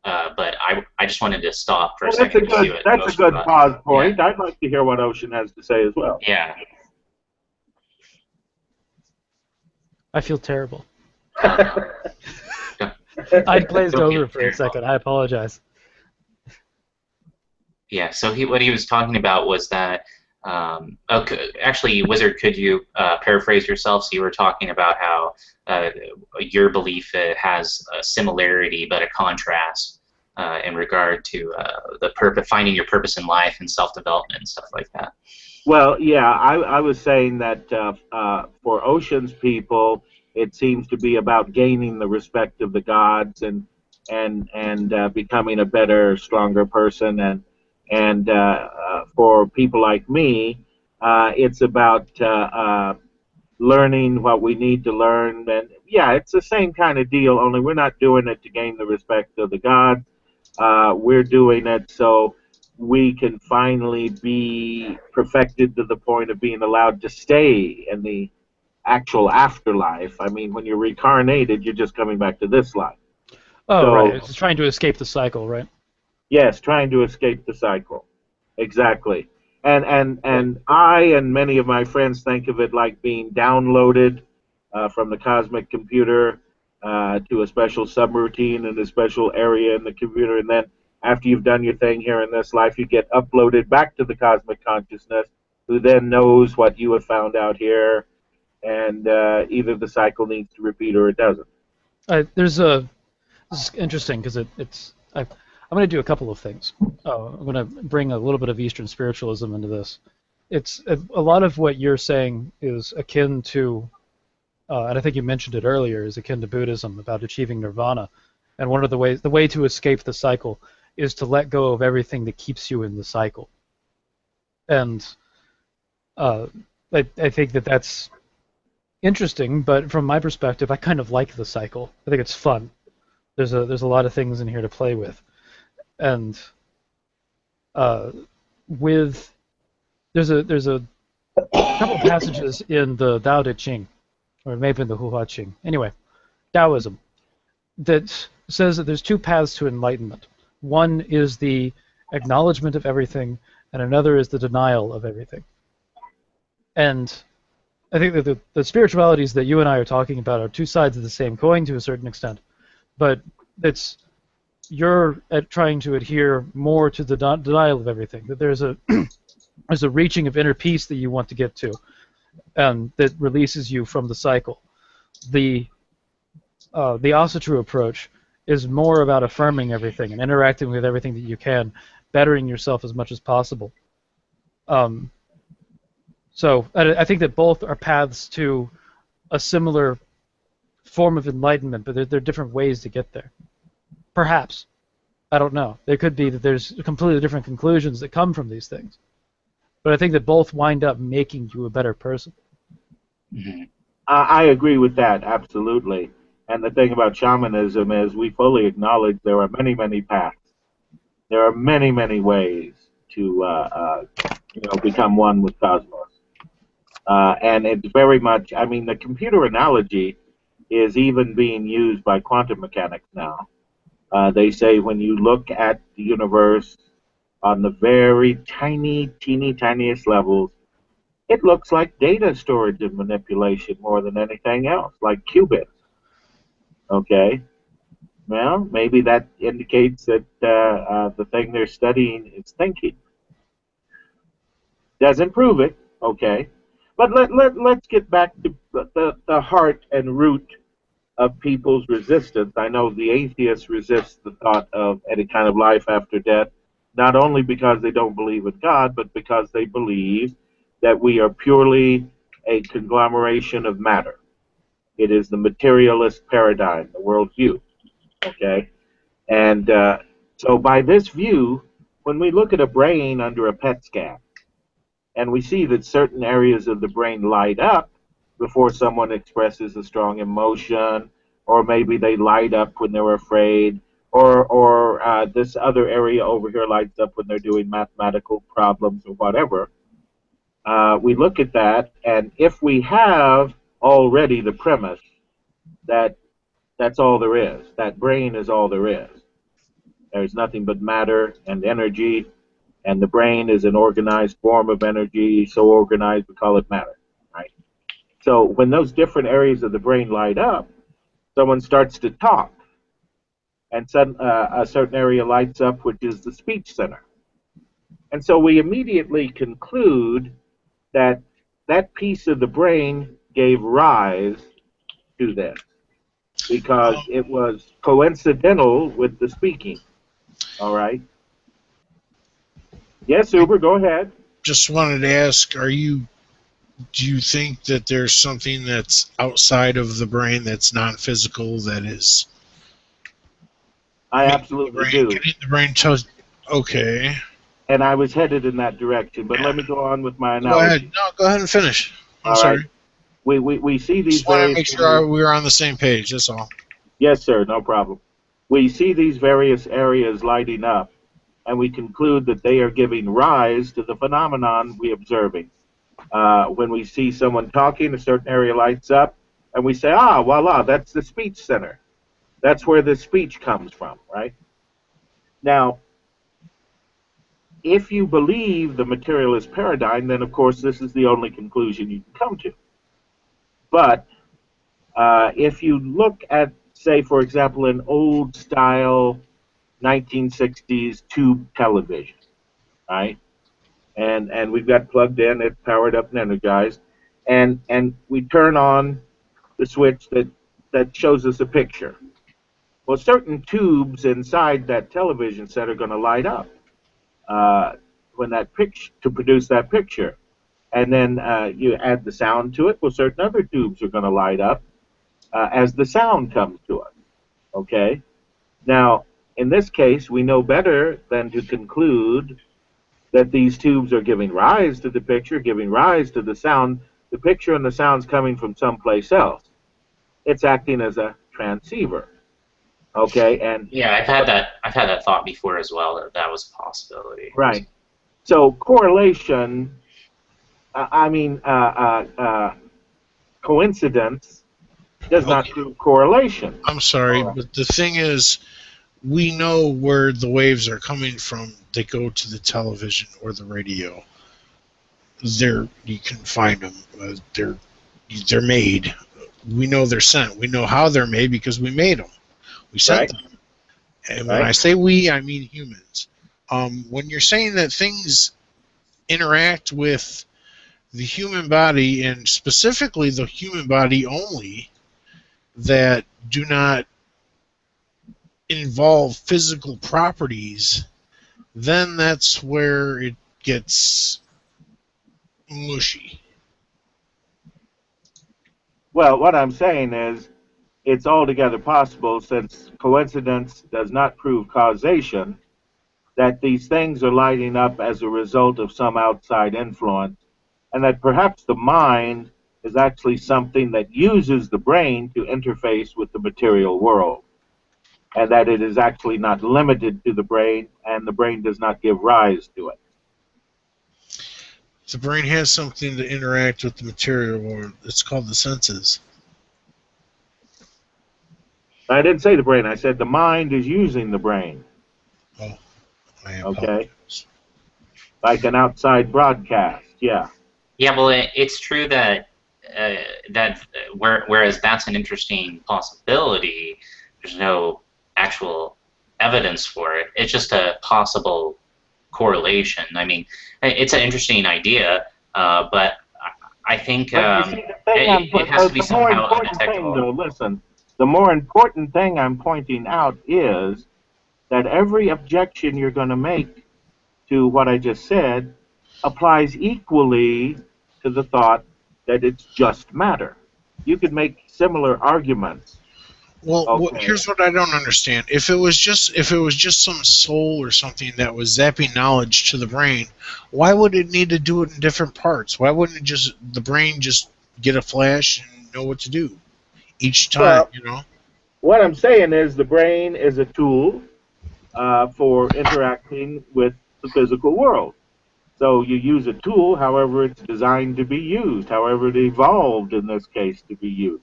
But I just wanted to stop for a
Well,
second to see what
that's a
Ocean
good
thought.
pause point. I'd like to hear what Ocean has to say as well.
Yeah.
I feel terrible.
Don't-
I glazed
don't
over
get
for a second. I apologize.
Yeah. So what he was talking about was that. Actually, Wizard, could you paraphrase yourself? So you were talking about how your belief has a similarity but a contrast in regard to the purpose, finding your purpose in life and self-development and stuff like that.
Well, yeah, I was saying that for Ocean's people, it seems to be about gaining the respect of the gods and becoming a better, stronger person, and for people like me, it's about learning what we need to learn. And yeah, it's the same kind of deal, only we're not doing it to gain the respect of the gods. We're doing it so we can finally be perfected to the point of being allowed to stay in the actual afterlife. I mean, when you're reincarnated, you're just coming back to this life.
Oh,
So,
right. It's trying to escape the cycle, right?
yes, trying to escape the cycle. Exactly. And I and many of my friends think of it like being downloaded from the cosmic computer to a special subroutine in a special area in the computer, and then after you've done your thing here in this life, you get uploaded back to the cosmic consciousness, who then knows what you have found out here, and either the cycle needs to repeat or it doesn't.
This is interesting because I'm going to do a couple of things. I'm going to bring a little bit of Eastern spiritualism into this. It's a lot of what you're saying is akin to, and I think you mentioned it earlier, is akin to Buddhism about achieving nirvana. And one of the way to escape the cycle is to let go of everything that keeps you in the cycle. And I think that's interesting, but from my perspective, I kind of like the cycle. I think it's fun. There's a lot of things in here to play with, and there's a couple of passages in the Tao Te Ching, or maybe in the Hua Ching. Anyway, Taoism that says that there's two paths to enlightenment. One is the acknowledgement of everything, and another is the denial of everything. And I think that the spiritualities that you and I are talking about are two sides of the same coin to a certain extent, but you're trying to adhere more to the denial of everything. That there's a reaching of inner peace that you want to get to, and that releases you from the cycle. The Asatru approach is more about affirming everything and interacting with everything that you can, bettering yourself as much as possible. So I think that both are paths to a similar form of enlightenment, but they're different ways to get there. Perhaps. I don't know. It could be that there's completely different conclusions that come from these things. But I think that both wind up making you a better person.
Mm-hmm. I agree with that, absolutely. And the thing about shamanism is we fully acknowledge there are many, many paths. There are many, many ways to become one with cosmos. And it's very much, I mean, the computer analogy is even being used by quantum mechanics now. They say when you look at the universe on the very tiniest levels, it looks like data storage and manipulation more than anything else, like qubits. Okay? Well, maybe that indicates that the thing they're studying is thinking. Doesn't prove it, okay? But let's get back to the heart and root of people's resistance. I know the atheists resist the thought of any kind of life after death, not only because they don't believe in God, but because they believe that we are purely a conglomeration of matter. It is the materialist paradigm, the worldview, okay? And so by this view, when we look at a brain under a PET scan, and we see that certain areas of the brain light up before someone expresses a strong emotion, or maybe they light up when they're afraid, or this other area over here lights up when they're doing mathematical problems or whatever. We look at that, and if we have already the premise that that's all there is, that brain is all there is, there's nothing but matter and energy, and the brain is an organized form of energy, so organized we call it matter, right? So when those different areas of the brain light up, someone starts to talk, and a certain area lights up, which is the speech center. And so we immediately conclude that that piece of the brain gave rise to this, because it was coincidental with the speaking, all right? Yes, Uber, go ahead.
Just wanted to ask, do you think that there's something that's outside of the brain that's non-physical that is...
I absolutely do.
Getting the brain okay.
And I was headed in that direction, but let me go on with my analogy.
Go ahead and finish. I'm sorry.
Right. We see these
just want to make sure we're on the same page, that's all.
Yes, sir, no problem. We see these various areas lighting up, and we conclude that they are giving rise to the phenomenon we're observing. When we see someone talking, a certain area lights up, and we say, voila, that's the speech center. That's where the speech comes from, right? Now, if you believe the materialist paradigm, then of course this is the only conclusion you can come to. But if you look at, say, for example, an old-style 1960s tube television, right? and we've got plugged in, it's powered up and energized, and we turn on the switch that shows us a picture. Well, certain tubes inside that television set are going to light up when that picture to produce that picture, and then you add the sound to it. Well, certain other tubes are going to light up as the sound comes to us. Okay. Now, in this case, we know better than to conclude that these tubes are giving rise to the picture, giving rise to the sound. The picture and the sound's coming from someplace else. It's acting as a transceiver. Okay, and
yeah, I've had that thought before as well, that was a possibility.
right. So correlation, coincidence does not prove correlation.
I'm sorry, but the thing is, we know where the waves are coming from. They go to the television or the radio. You can find them. They're made. We know they're sent. We know how they're made because we made them. We sent them. And when I say we, I mean humans. When you're saying that things interact with the human body, and specifically the human body only, that do not involve physical properties, then that's where it gets mushy.
Well, what I'm saying is it's altogether possible, since coincidence does not prove causation, that these things are lighting up as a result of some outside influence, and that perhaps the mind is actually something that uses the brain to interface with the material world, and that it is actually not limited to the brain, and the brain does not give rise to it.
The brain has something to interact with the material world. It's called the senses.
I didn't say the brain. I said the mind is using the brain.
Oh, I apologize.
Okay. Like an outside broadcast. Yeah.
Yeah, well, it's true that whereas that's an interesting possibility, there's no actual evidence for it. It's just a possible correlation. I mean, it's an interesting idea, but I think it has to be somehow undetectable.
Listen, the more important thing I'm pointing out is that every objection you're going to make to what I just said applies equally to the thought that it's just matter. You could make similar arguments.
Well, here's what I don't understand. If it was just some soul or something that was zapping knowledge to the brain, why would it need to do it in different parts? Why wouldn't the brain just get a flash and know what to do each time?
Well, what I'm saying is the brain is a tool for interacting with the physical world. So you use a tool however it's designed to be used, however it evolved in this case to be used.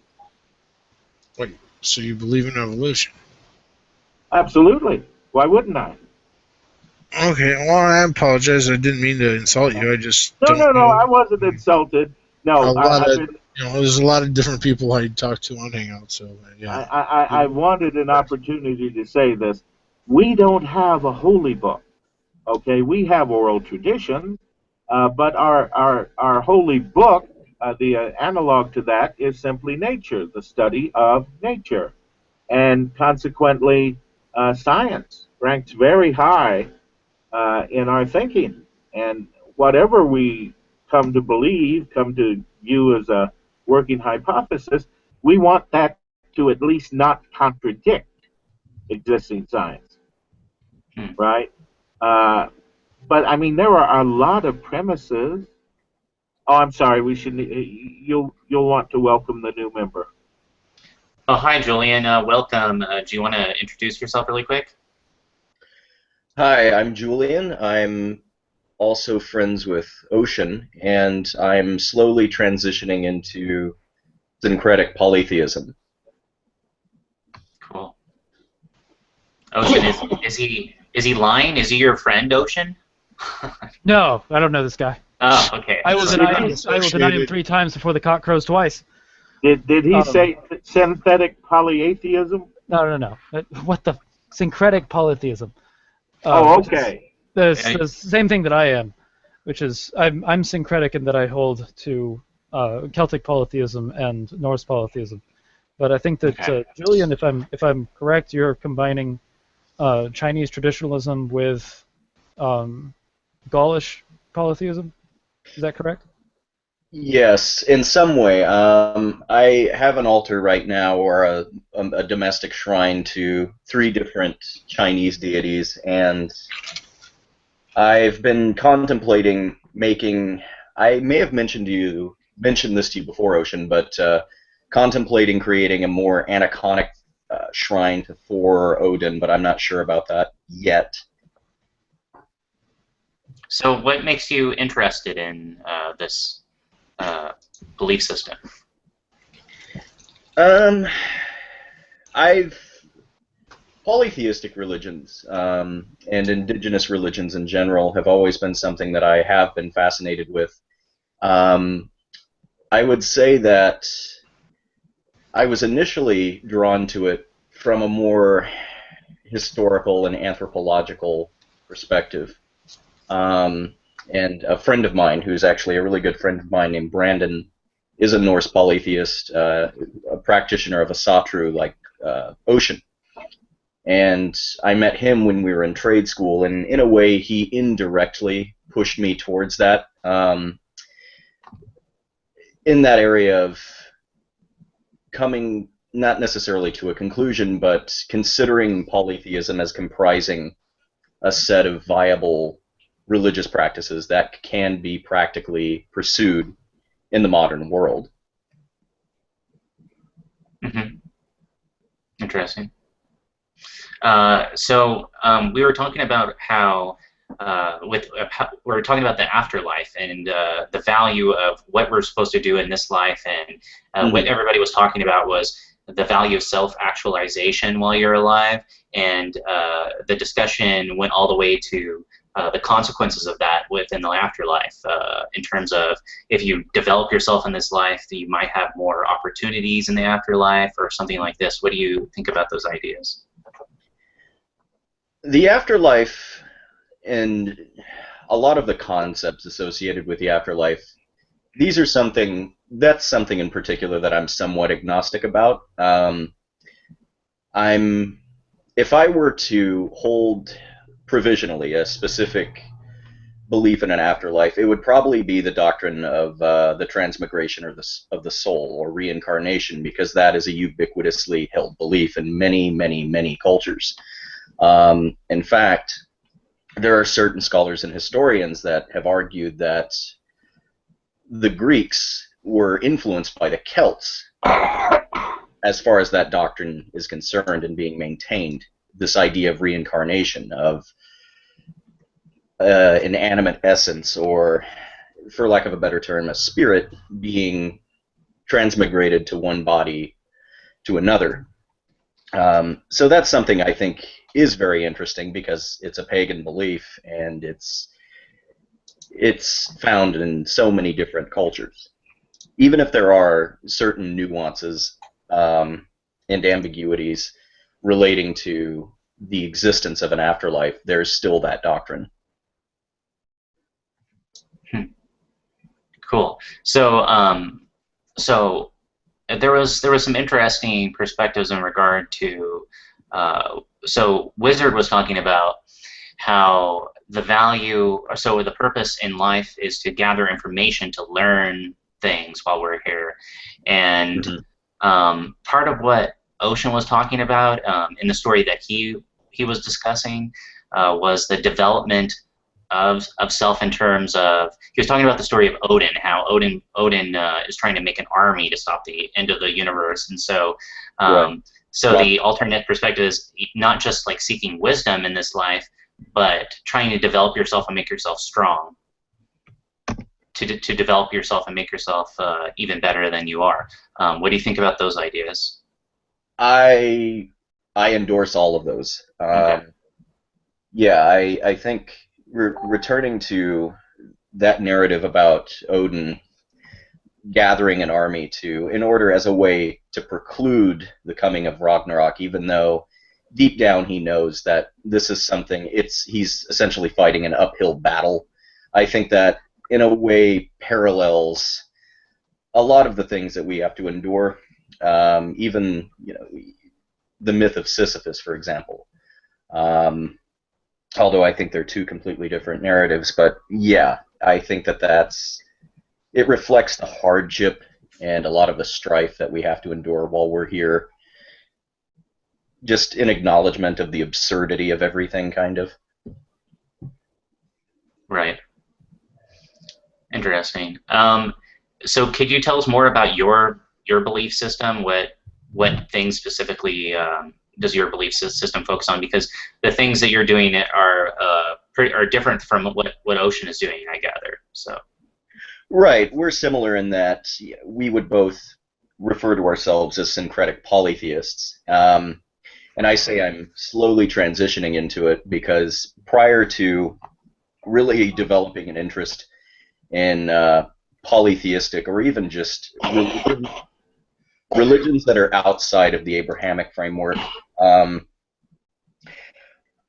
Wait, so you believe in evolution?
Absolutely. Why wouldn't I?
Okay, well, I apologize. I didn't mean to insult you. I just
No, I wasn't insulted. No,
there's a lot of different people I talk to on Hangout, so yeah.
I wanted an opportunity to say this. We don't have a holy book. Okay, we have oral tradition, but our holy book, the analog to that, is simply nature, the study of nature, and consequently, science ranks very high in our thinking. And whatever we come to believe, come to view as a working hypothesis, we want that to at least not contradict existing science, right? But I mean, there are a lot of premises. Oh, I'm sorry. We should. You'll want to welcome the new member.
Oh, hi, Julian. Welcome. Do you want to introduce yourself really quick?
Hi, I'm Julian. I'm also friends with Ocean, and I'm slowly transitioning into syncretic polytheism.
Cool. Ocean, is he lying? Is he your friend, Ocean?
No, I don't know this guy.
Oh, okay.
I will deny him 3 times before the cock crows twice.
Did he say synthetic polyatheism?
No. What the syncretic polytheism?
Okay.
The same thing that I am. which is I'm syncretic in that I hold to Celtic polytheism and Norse polytheism. But I think that
Okay.
Julian, if I'm correct, you're combining Chinese traditionalism with Gaulish polytheism. Is that correct?
Yes, in some way. I have an altar right now, or a domestic shrine to 3 different Chinese deities, and I've been contemplating making. I may have mentioned this to you before, Ocean, but contemplating creating a more aniconic shrine for Odin, but I'm not sure about that yet.
So what makes you interested in this belief system?
I've Polytheistic religions and indigenous religions in general have always been something that I have been fascinated with. I would say that I was initially drawn to it from a more historical and anthropological perspective. And a friend of mine, who's actually a really good friend of mine named Brandon, is a Norse polytheist, a practitioner of Asatru like Ocean. And I met him when we were in trade school, and in a way he indirectly pushed me towards that, in that area of coming not necessarily to a conclusion, but considering polytheism as comprising a set of viable religious practices that can be practically pursued in the modern world.
Mm-hmm. Interesting. So we were talking about how we were talking about the afterlife and the value of what we're supposed to do in this life, and what everybody was talking about was the value of self-actualization while you're alive, and the discussion went all the way to the consequences of that within the afterlife, in terms of if you develop yourself in this life, you might have more opportunities in the afterlife or something like this. What do you think about those ideas?
The afterlife and a lot of the concepts associated with the afterlife, that's something in particular that I'm somewhat agnostic about. If I were to hold provisionally a specific belief in an afterlife, it would probably be the doctrine of the transmigration of the soul or reincarnation, because that is a ubiquitously held belief in many, many, many cultures. In fact, there are certain scholars and historians that have argued that the Greeks were influenced by the Celts as far as that doctrine is concerned and being maintained, this idea of reincarnation, of an animate essence, or, for lack of a better term, a spirit being transmigrated to one body to another. So that's something I think is very interesting, because it's a pagan belief and it's found in so many different cultures. Even if there are certain nuances and ambiguities relating to the existence of an afterlife, there's still that doctrine.
Cool. So, so there was some interesting perspectives in regard to. So Wizard was talking about how the purpose in life is to gather information, to learn things while we're here, and part of what Ocean was talking about in the story that he was discussing was the development of self, in terms of, he was talking about the story of Odin, how Odin is trying to make an army to stop the end of the universe, and so the alternate perspective is not just like seeking wisdom in this life, but trying to develop yourself and make yourself strong, to develop yourself and make yourself even better than you are. What do you think about those ideas?
I endorse all of those.
Okay.
Yeah, I think returning to that narrative about Odin gathering an army in order as a way to preclude the coming of Ragnarok, even though deep down he knows that this is something, he's essentially fighting an uphill battle I think that in a way parallels a lot of the things that we have to endure. Even the myth of Sisyphus, for example. Although I think they're two completely different narratives, but yeah, I think that it reflects the hardship and a lot of the strife that we have to endure while we're here. Just in acknowledgement of the absurdity of everything, kind of.
Right. Interesting. So could you tell us more about your belief system? What things specifically does your belief system focus on? Because the things that you're doing are different from what Ocean is doing, I gather. So.
Right. We're similar in that we would both refer to ourselves as syncretic polytheists. And I say I'm slowly transitioning into it because prior to really developing an interest in polytheistic or even just religions that are outside of the Abrahamic framework,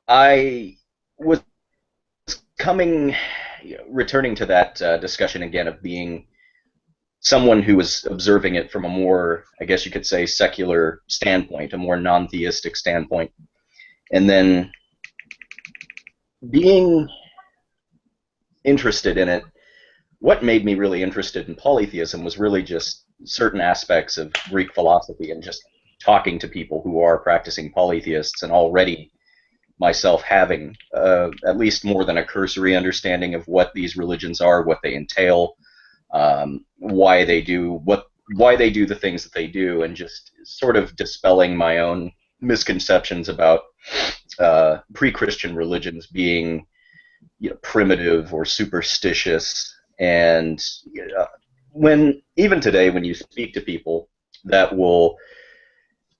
I was returning to that discussion again of being someone who was observing it from a more, I guess you could say, secular standpoint, a more non-theistic standpoint, and then being interested in it. What made me really interested in polytheism was really just certain aspects of Greek philosophy and just talking to people who are practicing polytheists and already myself having at least more than a cursory understanding of what these religions are, what they entail, why they do the things that they do, and just sort of dispelling my own misconceptions about pre-Christian religions being primitive or superstitious. And even today, when you speak to people that will,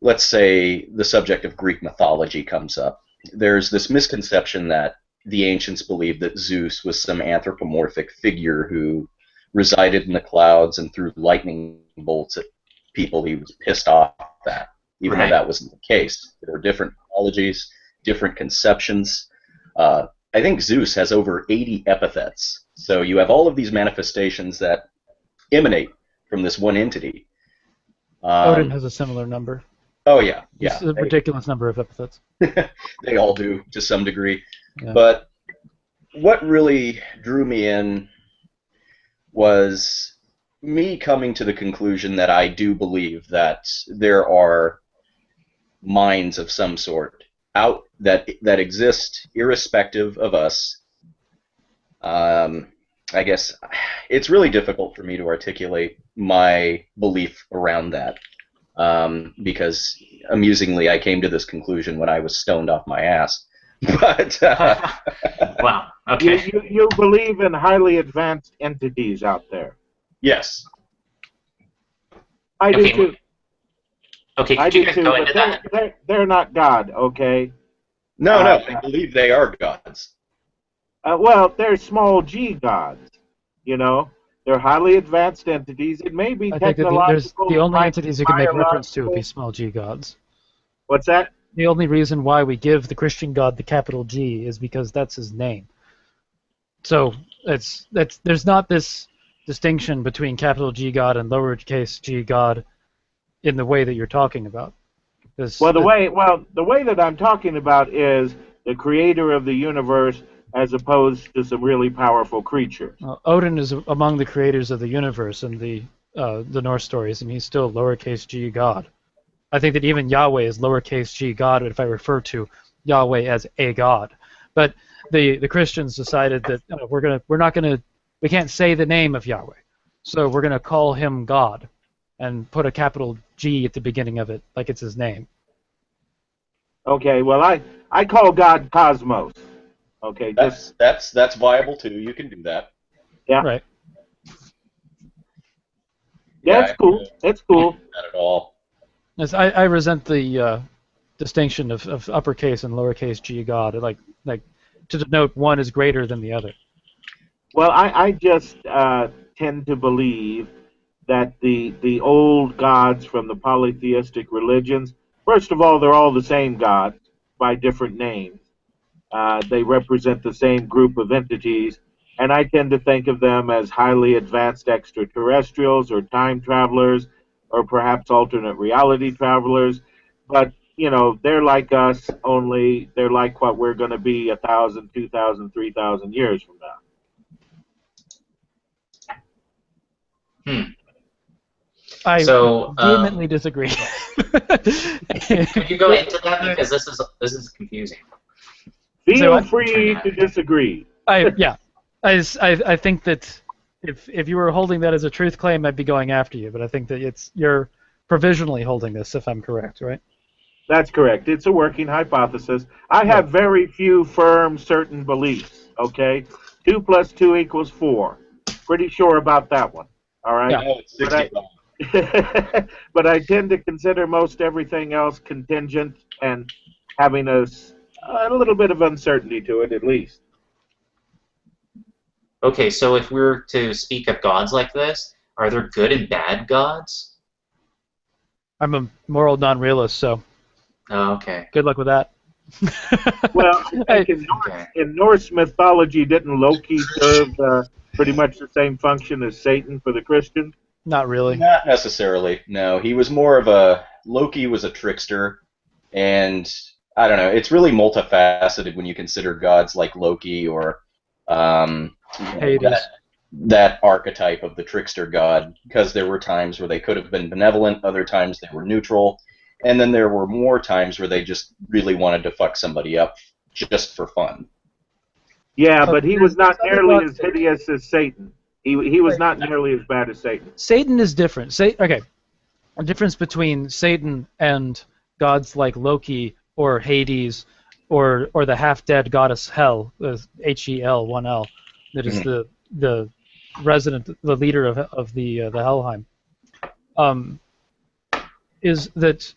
let's say, the subject of Greek mythology comes up, there's this misconception that the ancients believed that Zeus was some anthropomorphic figure who resided in the clouds and threw lightning bolts at people he was pissed off at, even though that wasn't the case. There were different mythologies, different conceptions. I think Zeus has over 80 epithets. So you have all of these manifestations that emanate from this one entity.
Odin has a similar number.
Oh, yeah.
It's a ridiculous number of epithets.
They all do, to some degree.
Yeah.
But what really drew me in was me coming to the conclusion that I do believe that there are minds of some sort out that exist irrespective of us. I guess it's really difficult for me to articulate my belief around that because, amusingly, I came to this conclusion when I was stoned off my ass. But
wow, okay.
You believe in highly advanced entities out there?
Yes.
I do too.
Okay,
I
could you
do
guys
too,
go into
but
that?
they're not God, okay?
No, I believe they are gods.
Well, they're small g gods, They're highly advanced entities. It may be
I think that
technological.
the only entities you can make reference to would be
biological.
small g gods.
What's that?
The only reason why we give the Christian God the capital G is because that's his name. So there's not this distinction between capital G God and lowercase g God in the way that you're talking about.
The way that I'm talking about is the creator of the universe as opposed to some really powerful creatures.
Odin is among the creators of the universe in the Norse stories, and he's still lowercase g God. I think that even Yahweh is lowercase g God if I refer to Yahweh as a God. But the Christians decided that we can't say the name of Yahweh, so we're gonna call him God, and put a capital G at the beginning of it, like it's his name.
Okay, well I call God Cosmos. Okay,
that's viable too. You can do that.
Yeah.
Right.
Yeah, it's cool. It's cool.
Not at all.
As I resent the distinction of uppercase and lowercase g God, like to denote one is greater than the other.
Well, I just tend to believe that the old gods from the polytheistic religions, first of all, they're all the same God, by different names. They represent the same group of entities, and I tend to think of them as highly advanced extraterrestrials or time travelers or perhaps alternate reality travelers. But, you know, they're like us, only they're like what we're going to be 1,000, 2,000, 3,000 years from now.
I
So,
vehemently disagree.
could you go into that, because this is confusing.
Feel
So
free to disagree.
I think that if you were holding that as a truth claim, I'd be going after you. But I think that you're provisionally holding this, if I'm correct, right?
That's correct. It's a working hypothesis. I have very few firm, certain beliefs. Okay, 2 + 2 = 4. Pretty sure about that one. All right.
Yeah.
Oh, it's 65.
But I tend to consider most everything else contingent and having a little bit of uncertainty to it, at least.
Okay, so if we were to speak of gods like this, are there good and bad gods?
I'm a moral non-realist, so
Oh, okay.
good luck with that.
Well, I think
Okay.
in Norse mythology, didn't Loki serve pretty much the same function as Satan for the Christians?
Not really.
Not necessarily. No, he was more of Loki was a trickster, and I don't know. It's really multifaceted when you consider gods like Loki or
Hades.
that archetype of the trickster god, because there were times where they could have been benevolent, other times they were neutral, and then there were more times where they just really wanted to fuck somebody up just for fun.
Yeah, but he was not
There's other
nearly
gods
as hideous as Satan. He was not nearly as bad as Satan.
Satan is different. Okay, a difference between Satan and gods like Loki or Hades or the half-dead goddess Hel, Hel, 1L, that is the leader of the Helheim, is that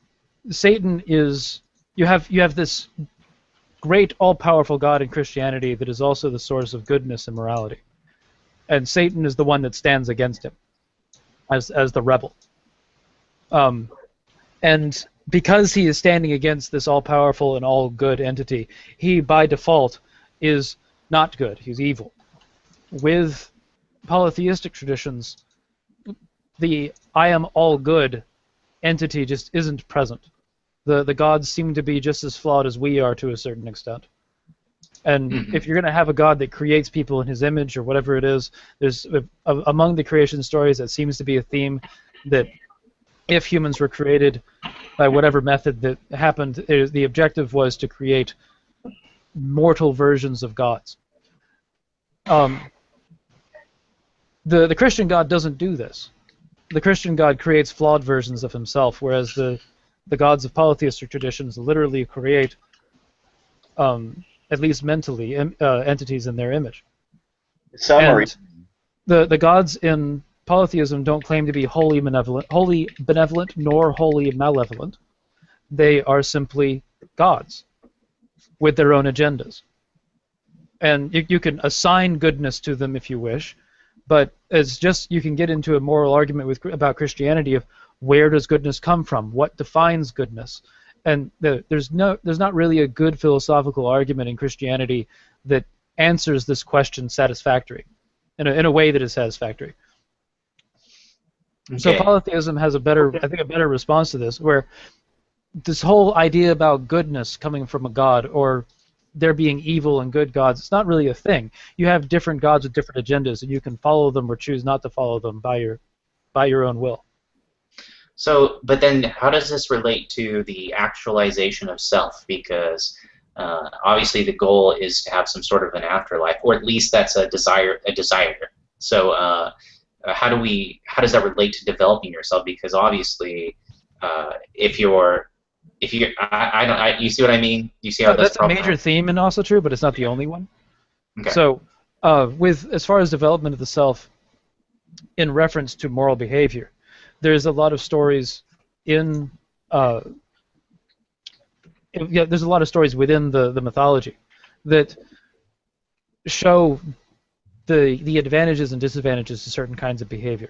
Satan is you have this great all-powerful God in Christianity that is also the source of goodness and morality. And Satan is the one that stands against him as the rebel. And because he is standing against this all-powerful and all-good entity, he, by default, is not good. He's evil. With polytheistic traditions, the I am all-good entity just isn't present. The gods seem to be just as flawed as we are to a certain extent. And if you're going to have a god that creates people in his image or whatever it is, there's among the creation stories that seems to be a theme that if humans were created by whatever method that happened, the objective was to create mortal versions of gods. The Christian God doesn't do this. The Christian God creates flawed versions of himself, whereas the gods of polytheistic traditions literally create at least mentally, entities in their image.
Some are
And the gods in polytheism don't claim to be wholly benevolent, nor wholly malevolent. They are simply gods with their own agendas. And you can assign goodness to them if you wish, but it's just you can get into a moral argument about Christianity of where does goodness come from, what defines goodness. And there's not really a good philosophical argument in Christianity that answers this question satisfactory, in a way that is satisfactory.
Okay.
So polytheism has a better response to this, where this whole idea about goodness coming from a god or there being evil and good gods, it's not really a thing. You have different gods with different agendas, and you can follow them or choose not to follow them by your own will.
So, but then how does this relate to the actualization of self? Because obviously the goal is to have some sort of an afterlife, or at least that's a desire. So how does that relate to developing yourself? Because obviously, you see what I mean? You see how
that's a major theme in Also True, but it's not the only one.
Okay.
So, as far as development of the self, in reference to moral behavior, there's a lot of stories there's a lot of stories within the mythology that show the advantages and disadvantages of certain kinds of behavior.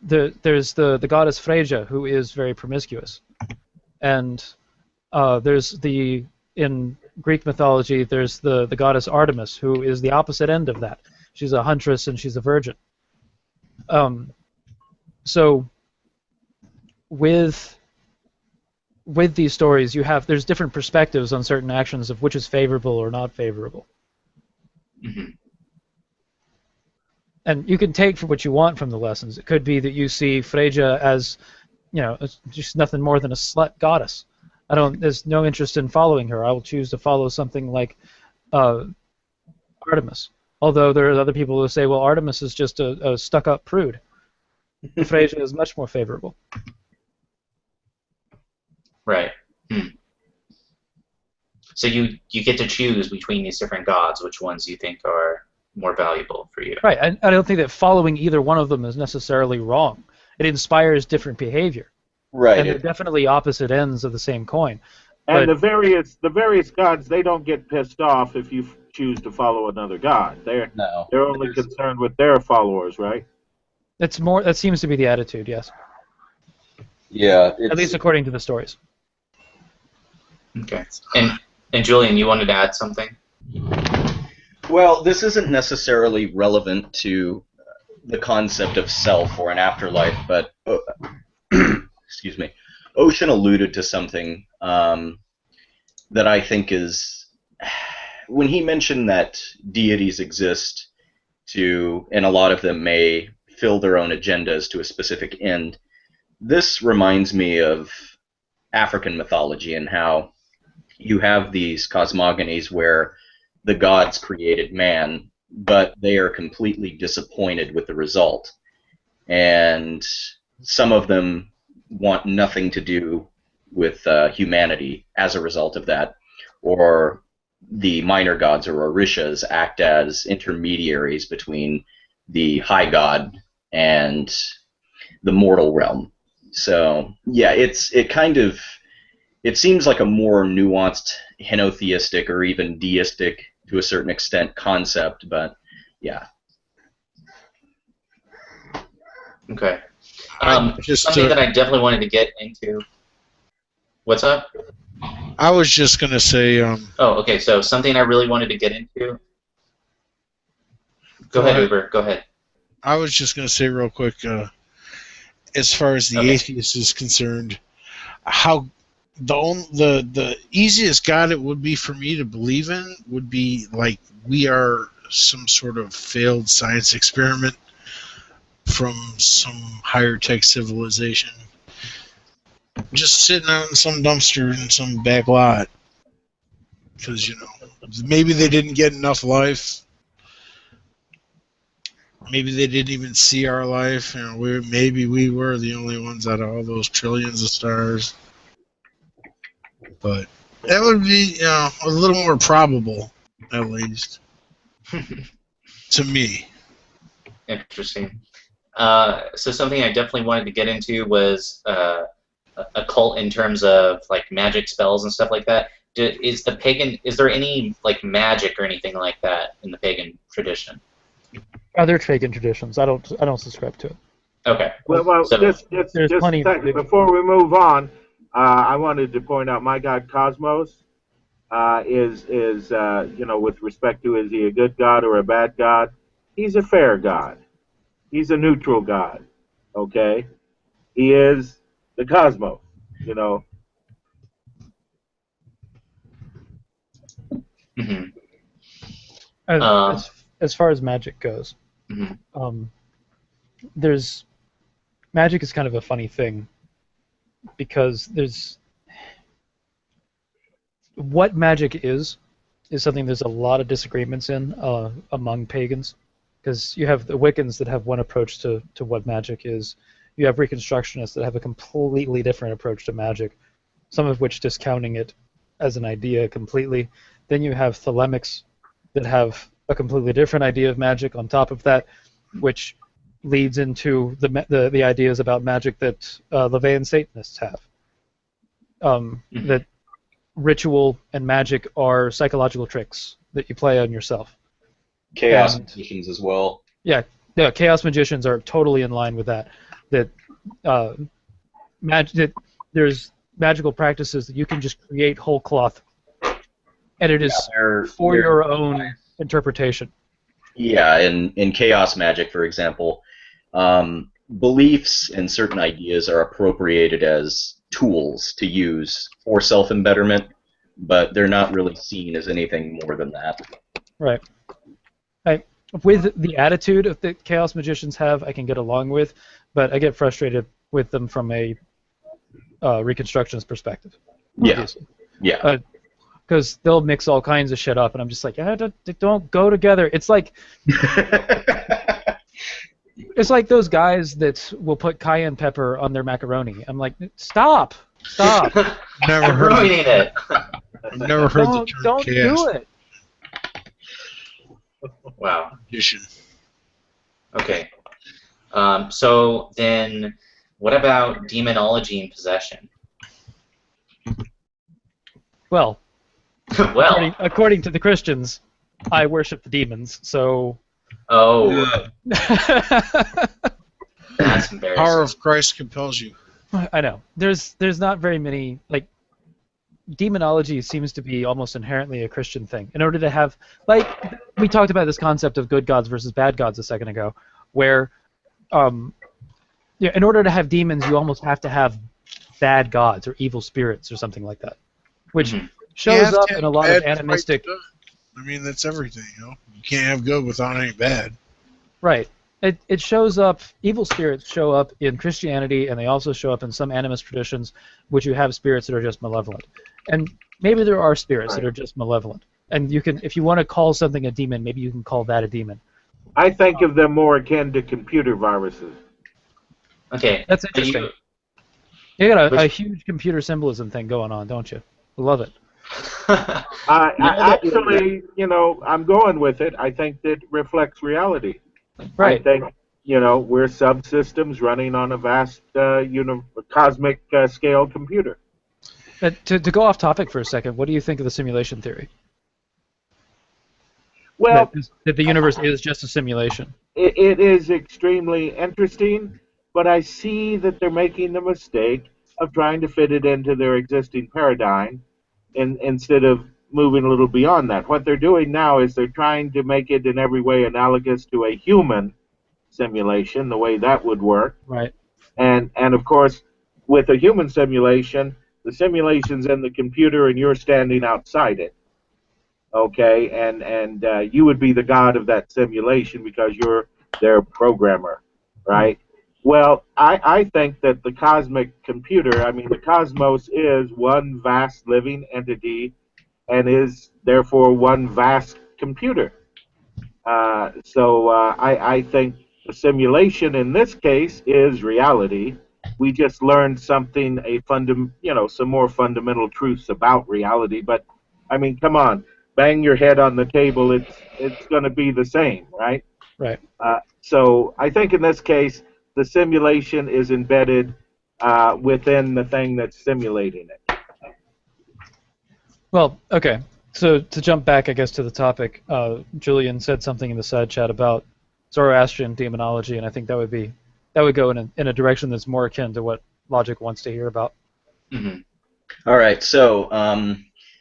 There's the goddess Freyja, who is very promiscuous, and there's in Greek mythology, there's the goddess Artemis, who is the opposite end of that. She's a huntress and she's a virgin. So with these stories, there's different perspectives on certain actions of which is favorable or not favorable.
Mm-hmm.
And you can take for what you want from the lessons. It could be that you see Freyja as, just nothing more than a slut goddess. There's no interest in following her. I will choose to follow something like Artemis. Although there are other people who say, well, Artemis is just a stuck-up prude. Freyja is much more favorable.
Right. So you get to choose between these different gods, which ones you think are more valuable for you.
Right. I don't think that following either one of them is necessarily wrong. It inspires different behavior.
Right.
And they're definitely opposite ends of the same coin.
And the various gods, they don't get pissed off if you choose to follow another god. They're only concerned with their followers, right?
That seems to be the attitude, yes.
Yeah.
At least according to the stories.
Okay. And Julian, you wanted to add something?
Well, this isn't necessarily relevant to the concept of self or an afterlife, but excuse me, Ocean alluded to something that I think is, when he mentioned that deities exist and a lot of them may fill their own agendas to a specific end, this reminds me of African mythology and how you have these cosmogonies where the gods created man, but they are completely disappointed with the result. And some of them want nothing to do with humanity as a result of that. Or the minor gods, or orishas, act as intermediaries between the high god and the mortal realm. So, yeah, it seems like a more nuanced henotheistic or even deistic, to a certain extent, concept, but yeah.
Okay. Something that I definitely wanted to get into. What's up?
I was just going to say...
oh, okay, so something I really wanted to get into. Go ahead, Uber. Go ahead.
I was just going to say real quick, as far as the atheist is concerned, how the easiest God it would be for me to believe in would be like we are some sort of failed science experiment from some higher tech civilization, just sitting out in some dumpster in some back lot because maybe they didn't get enough life. Maybe they didn't even see our life. Maybe we were the only ones out of all those trillions of stars. But that would be, a little more probable, at least, to me.
Interesting. So something I definitely wanted to get into was occult in terms of like magic spells and stuff like that. Is there any like magic or anything like that in the pagan tradition?
Other pagan traditions, I don't subscribe to it.
Okay.
Well,
so,
just a second. Before we move on, I wanted to point out my god Cosmos is with respect to, is he a good god or a bad god? He's a fair god. He's a neutral god. Okay, he is the cosmos.
Mm-hmm.
As far as magic goes,
mm-hmm.
Magic is kind of a funny thing because what magic is something there's a lot of disagreements in among pagans, because you have the Wiccans that have one approach to what magic is. You have Reconstructionists that have a completely different approach to magic, some of which discounting it as an idea completely. Then you have Thelemics that have a completely different idea of magic on top of that, which leads into the ideas about magic that LaVeyan Satanists have. That ritual and magic are psychological tricks that you play on yourself.
Chaos magicians as well.
Yeah, chaos magicians are totally in line with that. That there's magical practices that you can just create whole cloth and it is for your own interpretation.
Yeah, in chaos magic, for example, beliefs and certain ideas are appropriated as tools to use for self-embetterment, but they're not really seen as anything more than that.
Right. With the attitude that chaos magicians have, I can get along with, but I get frustrated with them from a Reconstructionist perspective. Obviously.
Yeah.
Because they'll mix all kinds of shit up, and I'm just like, they don't go together. It's like those guys that will put cayenne pepper on their macaroni. I'm like, stop.
Never heard
ruining it.
I've never heard the term
Don't
chaos
do it.
Wow.
magician.
Okay. So then, what about demonology and possession?
Well,
Well.
according to the Christians, I worship the demons, so...
Oh. That's embarrassing.
Power of Christ compels you.
I know. There's not very many, like, demonology seems to be almost inherently a Christian thing. In order to have, like, we talked about this concept of good gods versus bad gods a second ago, where, in order to have demons, you almost have to have bad gods or evil spirits or something like that, which shows up in a lot of animistic.
I mean, that's everything, you know. You can't have good without any bad.
Right. It shows up, evil spirits show up in Christianity, and they also show up in some animist traditions, which you have spirits that are just malevolent. And maybe there are spirits that are just malevolent. And you can, if you want to call something a demon, maybe you can call that a demon.
I think of them more akin to computer viruses.
Okay.
That's interesting. You got a huge computer symbolism thing going on, don't you? I love it.
Actually, I'm going with it. I think that reflects reality.
Right.
I think, we're subsystems running on a vast, cosmic scale computer.
To go off topic for a second, what do you think of the simulation theory?
Well,
that the universe is just a simulation.
It is extremely interesting, but I see that they're making the mistake of trying to fit it into their existing paradigm instead of moving a little beyond that. What they're doing now is they're trying to make it in every way analogous to a human simulation, the way that would work.
Right.
And of course, with a human simulation, the simulation's in the computer and you're standing outside it. Okay, and you would be the god of that simulation because you're their programmer, right? Well, I think that the cosmic computer, the cosmos is one vast living entity and is therefore one vast computer. So I think the simulation in this case is reality. We just learned something, some more fundamental truths about reality. But come on, bang your head on the table. It's going to be the same, right?
Right.
So I think in this case, the simulation is embedded within the thing that's simulating it.
Well, okay. So to jump back, I guess, to the topic, Julian said something in the side chat about Zoroastrian demonology, and I think that would go in a direction that's more akin to what Logic wants to hear about.
Mm-hmm. All right. So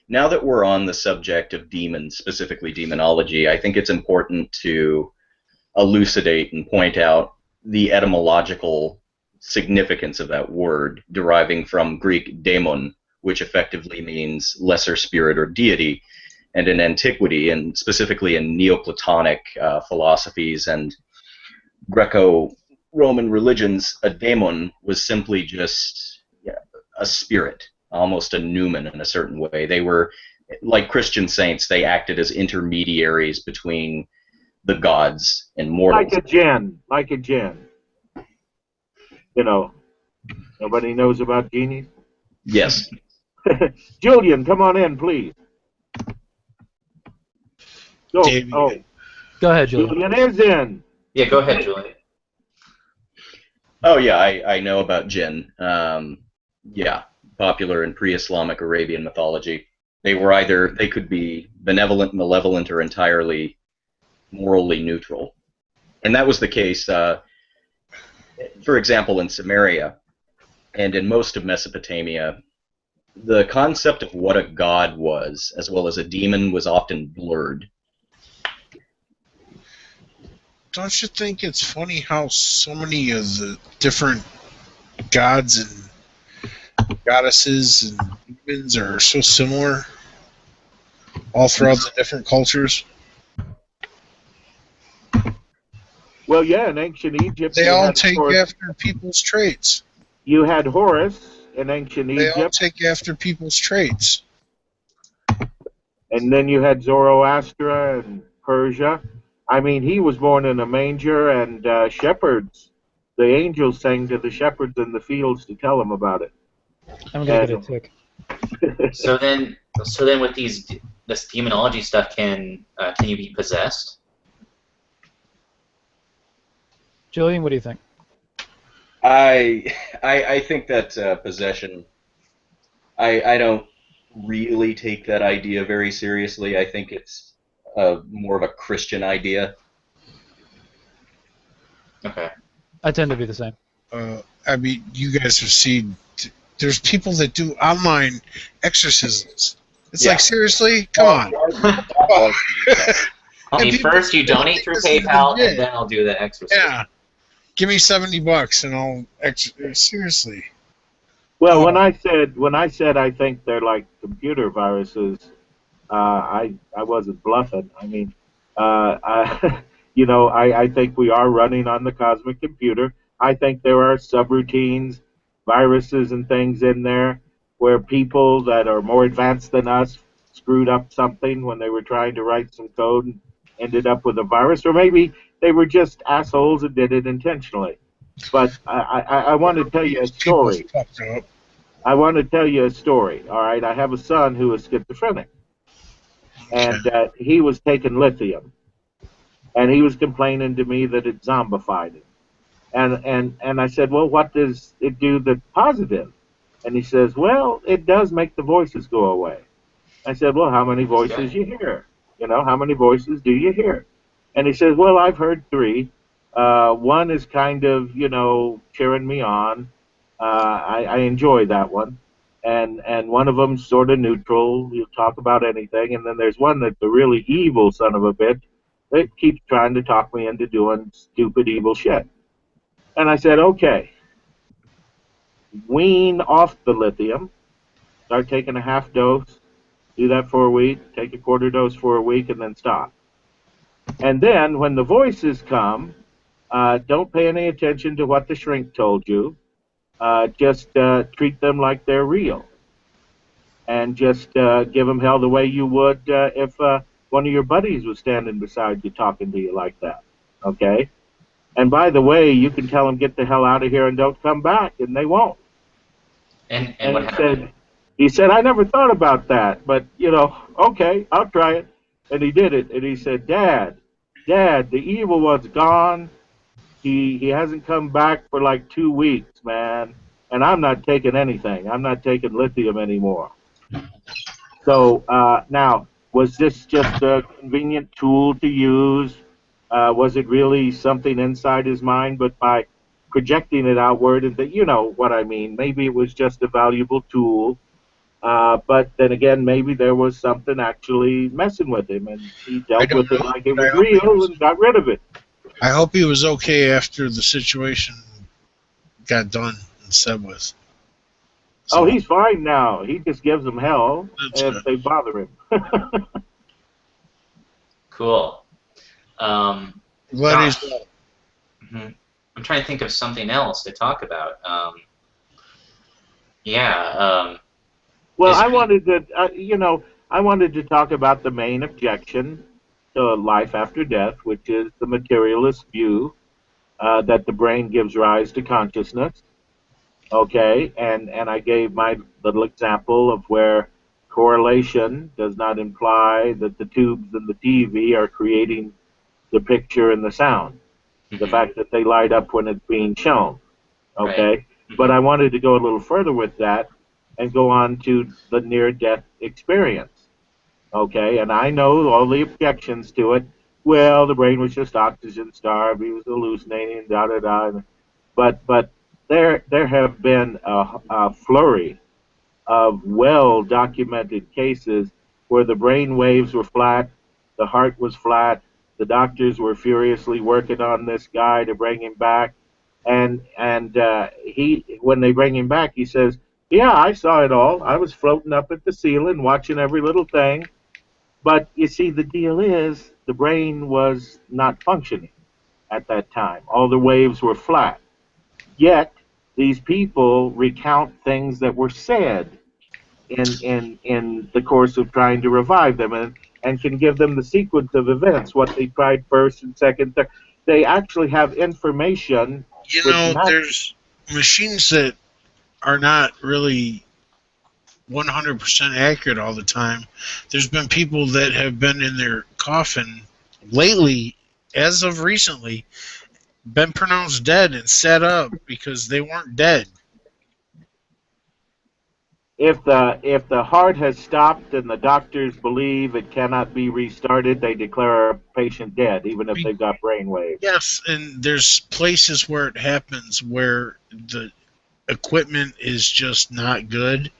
now that we're on the subject of demons, specifically demonology, I think it's important to elucidate and point out the etymological significance of that word, deriving from Greek daemon, which effectively means lesser spirit or deity. And in antiquity, and specifically in Neoplatonic philosophies and Greco-Roman religions, a daemon was simply just a spirit, almost a numen in a certain way. They were, like Christian saints, they acted as intermediaries between the gods and mortals.
Like a djinn. Nobody knows about genies?
Yes.
Julian, come on in, please. Go
ahead, Julian.
Julian is in.
Yeah, go ahead, Julian.
Oh, yeah, I know about jinn. Popular in pre-Islamic Arabian mythology. They could be benevolent, malevolent, or entirely morally neutral. And that was the case, for example, in Samaria and in most of Mesopotamia. the concept of what a god was, as well as a demon, was often blurred.
Don't you think it's funny how so many of the different gods and goddesses and demons are so similar all throughout the different cultures?
Well, yeah, in ancient Egypt,
They
you
all
had
take
Horus.
after people's traits.
You had Horus in ancient
They all
Egypt,
take after people's traits.
and then you had Zoroaster in Persia. I mean, he was born in a manger, and shepherds, the angels sang to the shepherds in the fields to tell them about it.
I'm gonna get a tick.
So then with this demonology stuff, can you be possessed?
Julian, what do you think?
I think that possession. I don't really take that idea very seriously. I think it's more of a Christian idea.
Okay.
I tend to be the same.
I mean, you guys have seen. There's people that do online exorcisms. It's
Yeah.
like, seriously? Come on.
Only
people-
first you donate through
this is
PayPal,
legit.
and then I'll do the exorcism.
Yeah. Give me $70 and I'll seriously.
Well,
Oh.
when I said I think they're like computer viruses, I wasn't bluffing. I mean, I think we are running on the cosmic computer. I think there are subroutines, viruses, and things in there where people that are more advanced than us screwed up something when they were trying to write some code and ended up with a virus, or maybe they were just assholes and did it intentionally. But I want to tell you a
People
story.
fucked up.
I want to tell you a story. All right, I have a son who is schizophrenic, and he was taking lithium, and he was complaining to me that it zombified him. And I said, well, what does it do that's positive? And he says, well, it does make the voices go away. I said, well, how many voices you hear? How many voices do you hear? And he says, well, I've heard 3. One is kind of, cheering me on. I enjoy that one. And one of them's sort of neutral. He'll talk about anything. And then there's one that's a really evil son of a bitch that keeps trying to talk me into doing stupid, evil shit. And I said, okay, wean off the lithium. Start taking a half dose. Do that for a week. Take a quarter dose for a week, and then stop. And then when the voices come, don't pay any attention to what the shrink told you. Just treat them like they're real. And just give them hell the way you would if one of your buddies was standing beside you talking to you like that. Okay? And by the way, you can tell them, get the hell out of here and don't come back, and they won't.
And
he
what happened?
said, I never thought about that, but, okay, I'll try it. And he did it. And he said, Dad, the evil one's gone. He hasn't come back for like 2 weeks, man. And I'm not taking anything. I'm not taking lithium anymore. So now, was this just a convenient tool to use? Was it really something inside his mind? But by projecting it outward, and you know what I mean, maybe it was just a valuable tool. But then again, maybe there was something actually messing with him, and he dealt with it like it was real and got rid of it.
I hope he was okay after the situation got done and said with.
So, he's fine now. He just gives them hell if they bother him.
Cool.
Glad he's well.
I'm trying to think of something else to talk about.
Well, I wanted to, I wanted to talk about the main objection to life after death, which is the materialist view that the brain gives rise to consciousness. Okay, and I gave my little example of where correlation does not imply that the tubes in the TV are creating the picture and the sound. The fact that they light up when it's being shown. Okay,
Right.
But I wanted to go a little further with that and go on to the near-death experience. Okay, and I know all the objections to it. Well, the brain was just oxygen starved. He was hallucinating. Da da da. But there have been a flurry of well-documented cases where the brain waves were flat, the heart was flat, the doctors were furiously working on this guy to bring him back, and when they bring him back, he says, "Yeah, I saw it all. I was floating up at the ceiling, watching every little thing." But you see, the deal is the brain was not functioning at that time. All the waves were flat. Yet these people recount things that were said in the course of trying to revive them, and can give them the sequence of events, what they tried first and second, third. They actually have information.
You know, there's machines that are not really 100% accurate all the time. There's been people that have been in their coffin lately, as of recently, been pronounced dead and set up because they weren't dead.
If the heart has stopped and the doctors believe it cannot be restarted, they declare a patient dead, even if they've got brainwaves.
Yes, and there's places where it happens where the equipment is just not good,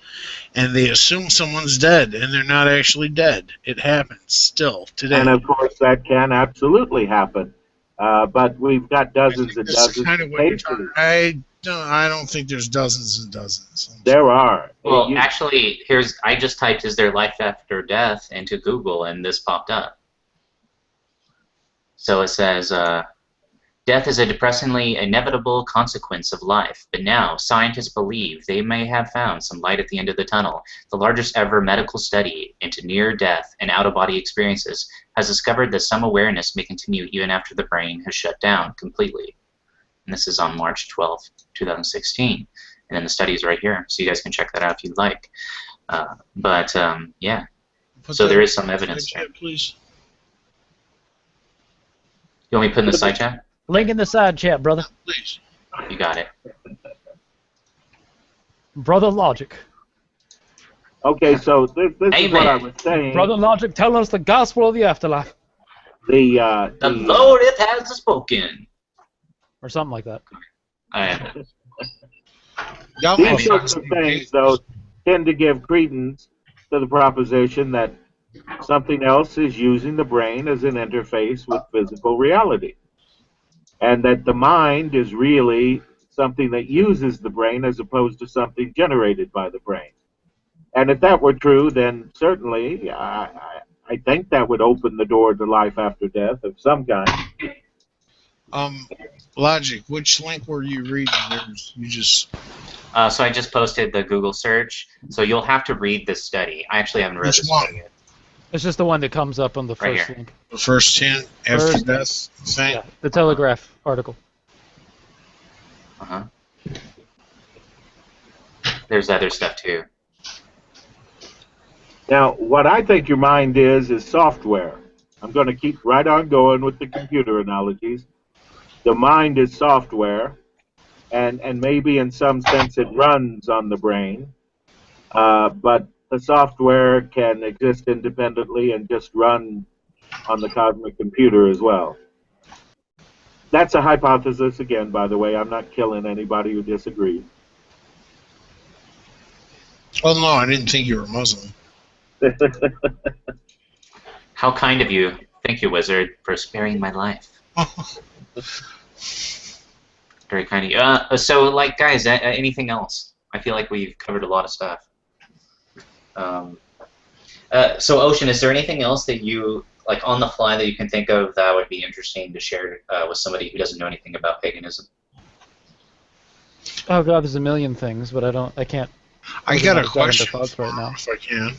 and they assume someone's dead, and they're not actually dead. It happens still today.
And of course, that can absolutely happen. But we've got dozens and dozens
kind of
of
what you're
cases.
I don't think there's dozens and dozens.
There are.
Well, actually, I just typed "is there life after death" into Google, and this popped up. So it says, death is a depressingly inevitable consequence of life, but now scientists believe they may have found some light at the end of the tunnel. The largest ever medical study into near-death and out-of-body experiences has discovered that some awareness may continue even after the brain has shut down completely. And this is on March 12, 2016. And then the study is right here, so you guys can check that out if you'd like. Yeah. So there is some evidence there.
Please.
You want me to put in the side chat?
Link in the side chat, brother.
Please.
You got it.
Brother Logic.
Okay, so this is what I was saying.
Brother Logic, tell us the gospel of the afterlife.
The Lord it has spoken.
Or something like that.
These sorts of things, though, tend to give credence to the proposition that something else is using the brain as an interface with physical reality. And that the mind is really something that uses the brain as opposed to something generated by the brain. And if that were true, then certainly I think that would open the door to life after death of some kind.
Logic, which link were you reading? You just...
So I just posted the Google search, so you'll have to read this study. I actually haven't read this study yet.
It's just the one that comes up on the
Right
first
here.
link.
The first 10 after death thing?
Yeah, the Telegraph article.
Uh-huh. There's other stuff too.
Now, what I think your mind is software. I'm going to keep right on going with the computer analogies. The mind is software, and maybe in some sense it runs on the brain, but the software can exist independently and just run on the cosmic computer as well. That's a hypothesis, again, by the way. I'm not killing anybody who disagrees.
Oh, no, I didn't think you were Muslim.
How kind of you. Thank you, Wizard, for sparing my life. Very kind of you. So, like, guys, anything else? I feel like we've covered a lot of stuff. So, Ocean, is there anything else that you, like, on the fly that you can think of that would be interesting to share with somebody who doesn't know anything about paganism?
Oh God, there's a million things, but I can't.
I got a question
right now.
if I can.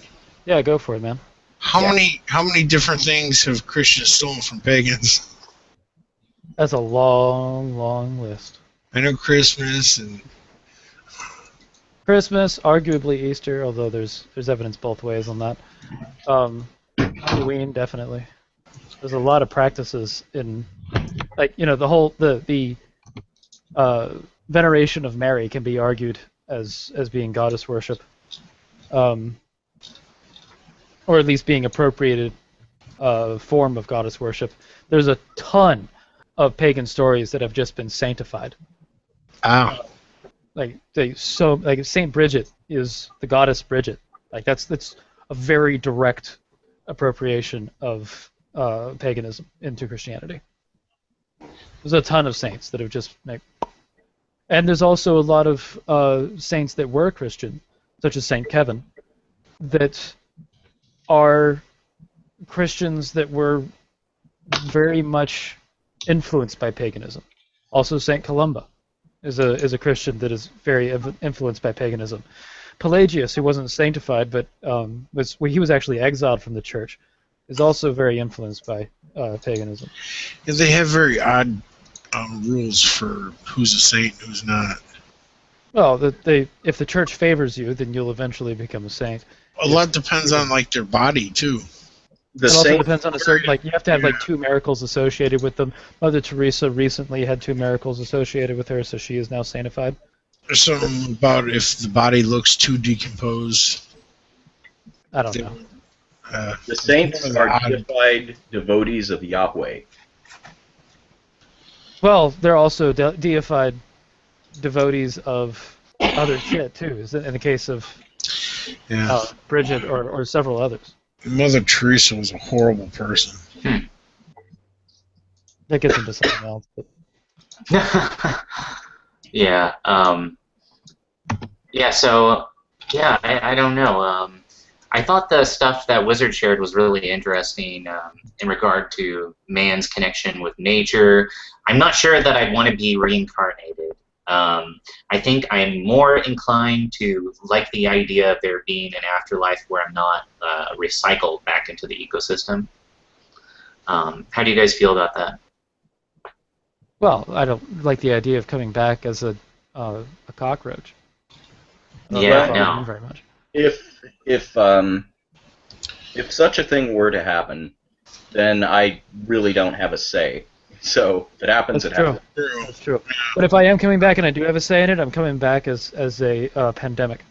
Yeah, go for it, man.
How many different things have Christians stolen from pagans?
That's a long, long list.
I know Christmas and
Christmas, arguably Easter, although there's evidence both ways on that. Halloween, definitely. There's a lot of practices in, like, you know, the veneration of Mary can be argued as being goddess worship, or at least being appropriated form of goddess worship. There's a ton of pagan stories that have just been sanctified.
Ow.
like Saint Bridget is the goddess Bridget. Like that's a very direct appropriation of paganism into Christianity. There's a ton of saints that have just and there's also a lot of saints that were Christian, such as Saint Kevin, that are Christians that were very much influenced by paganism. Also, Saint Columba is a Christian that is very influenced by paganism. Pelagius, who wasn't sanctified but he was actually exiled from the church, is also very influenced by paganism.
Yeah, they have very odd rules for who's a saint and who's not.
Well, if the church favors you, then you'll eventually become a saint.
A lot depends on like their body too.
The
It also
saint,
depends on a certain, like, you have to have like 2 miracles associated with them. Mother Teresa recently had 2 miracles associated with her, so she is now sanctified.
There's something about if the body looks too decomposed.
I don't know.
the saints are deified devotees of Yahweh.
Well, they're also deified devotees of other shit too. In the case of Bridget or several others.
Mother Teresa was a horrible person.
That gets into something else. But.
Yeah. So I don't know. I thought the stuff that Wizard shared was really interesting in regard to man's connection with nature. I'm not sure that I'd want to be reincarnated. I think I'm more inclined to like the idea of there being an afterlife where I'm not recycled back into the ecosystem. How do you guys feel about that?
Well, I don't like the idea of coming back as a cockroach.
Yeah,
Not
no.
very much.
If such a thing were to happen, then I really don't have a say. So if it happens,
That's
it
true.
happens.
That's true. But if I am coming back and I do have a say in it, I'm coming back as a pandemic.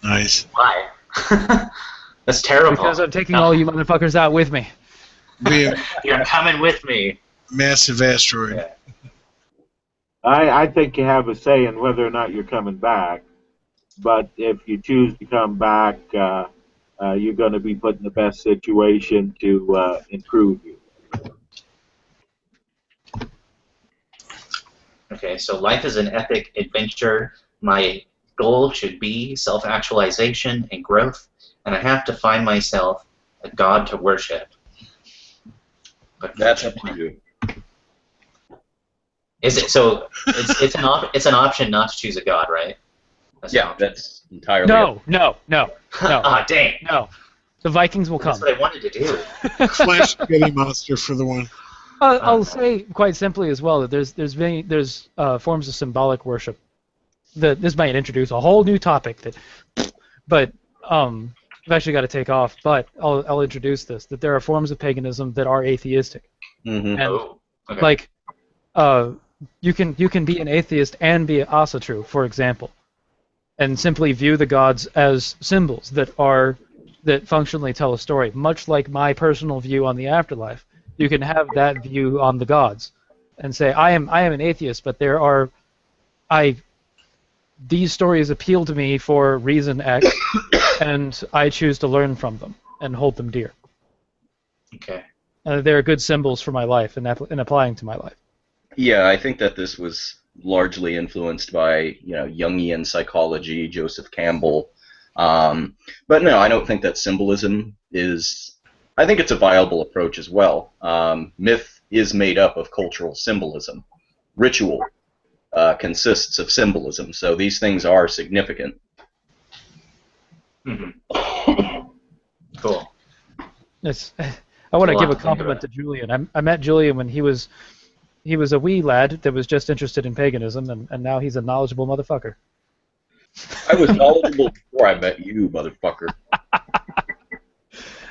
Nice.
Why? That's terrible.
Because I'm taking all you motherfuckers out with me.
You're coming with me.
Massive asteroid.
Yeah.
I think you have a say in whether or not you're coming back. But if you choose to come back, you're going to be put in the best situation to improve you.
Okay, so life is an epic adventure. My goal should be self-actualization and growth, and I have to find myself a god to worship. But
That's up to you.
Is it so? It's an option not to choose a god, right? That's
Yeah, that's entirely
No.
Ah, dang.
No. The Vikings will come.
That's what I wanted to do.
Flash spaghetti monster for the one.
I'll say quite simply as well that there's forms of symbolic worship. This might introduce a whole new topic but I've actually got to take off. But I'll introduce this, that there are forms of paganism that are atheistic.
Mm-hmm.
And like you can be an atheist and be asatru, for example, and simply view the gods as symbols that functionally tell a story, much like my personal view on the afterlife. You can have that view on the gods and say, I am an atheist, but these stories appeal to me for reason X, and I choose to learn from them and hold them dear.
Okay.
They're good symbols for my life and applying to my life.
Yeah, I think that this was largely influenced by Jungian psychology, Joseph Campbell. But no, I don't think that symbolism is. I think it's a viable approach as well. Myth is made up of cultural symbolism. Ritual consists of symbolism, so these things are significant.
Mm-hmm. Cool.
I want to give a compliment to Julian. I met Julian when he was a wee lad that was just interested in paganism, and now he's a knowledgeable motherfucker.
I was knowledgeable before I met you, motherfucker.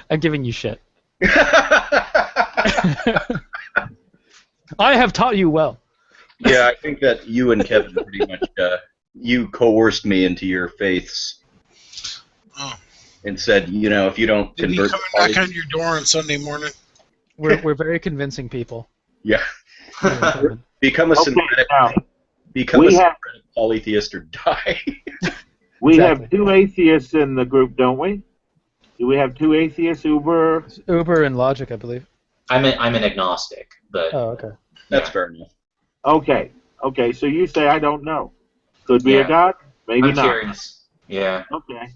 I'm giving you shit. I have taught you well.
Yeah, I think that you and Kevin pretty much you coerced me into your faiths.
Oh.
And said, if you don't
Did he
convert,
come and knock on your door on Sunday morning?
We're very convincing people.
Yeah. Become a synthetic.
now,
Become
We
a
have-
polytheist or die.
We
Exactly.
have 2 atheists in the group, don't we? Do we have 2 atheists, Uber?
Uber and Logic, I believe.
I'm an agnostic, but
Oh, okay.
That's
Yeah.
fair enough.
Okay. Okay, so you say I don't know. Could be
Yeah.
a god, maybe
I'm
not.
curious. Yeah.
Okay.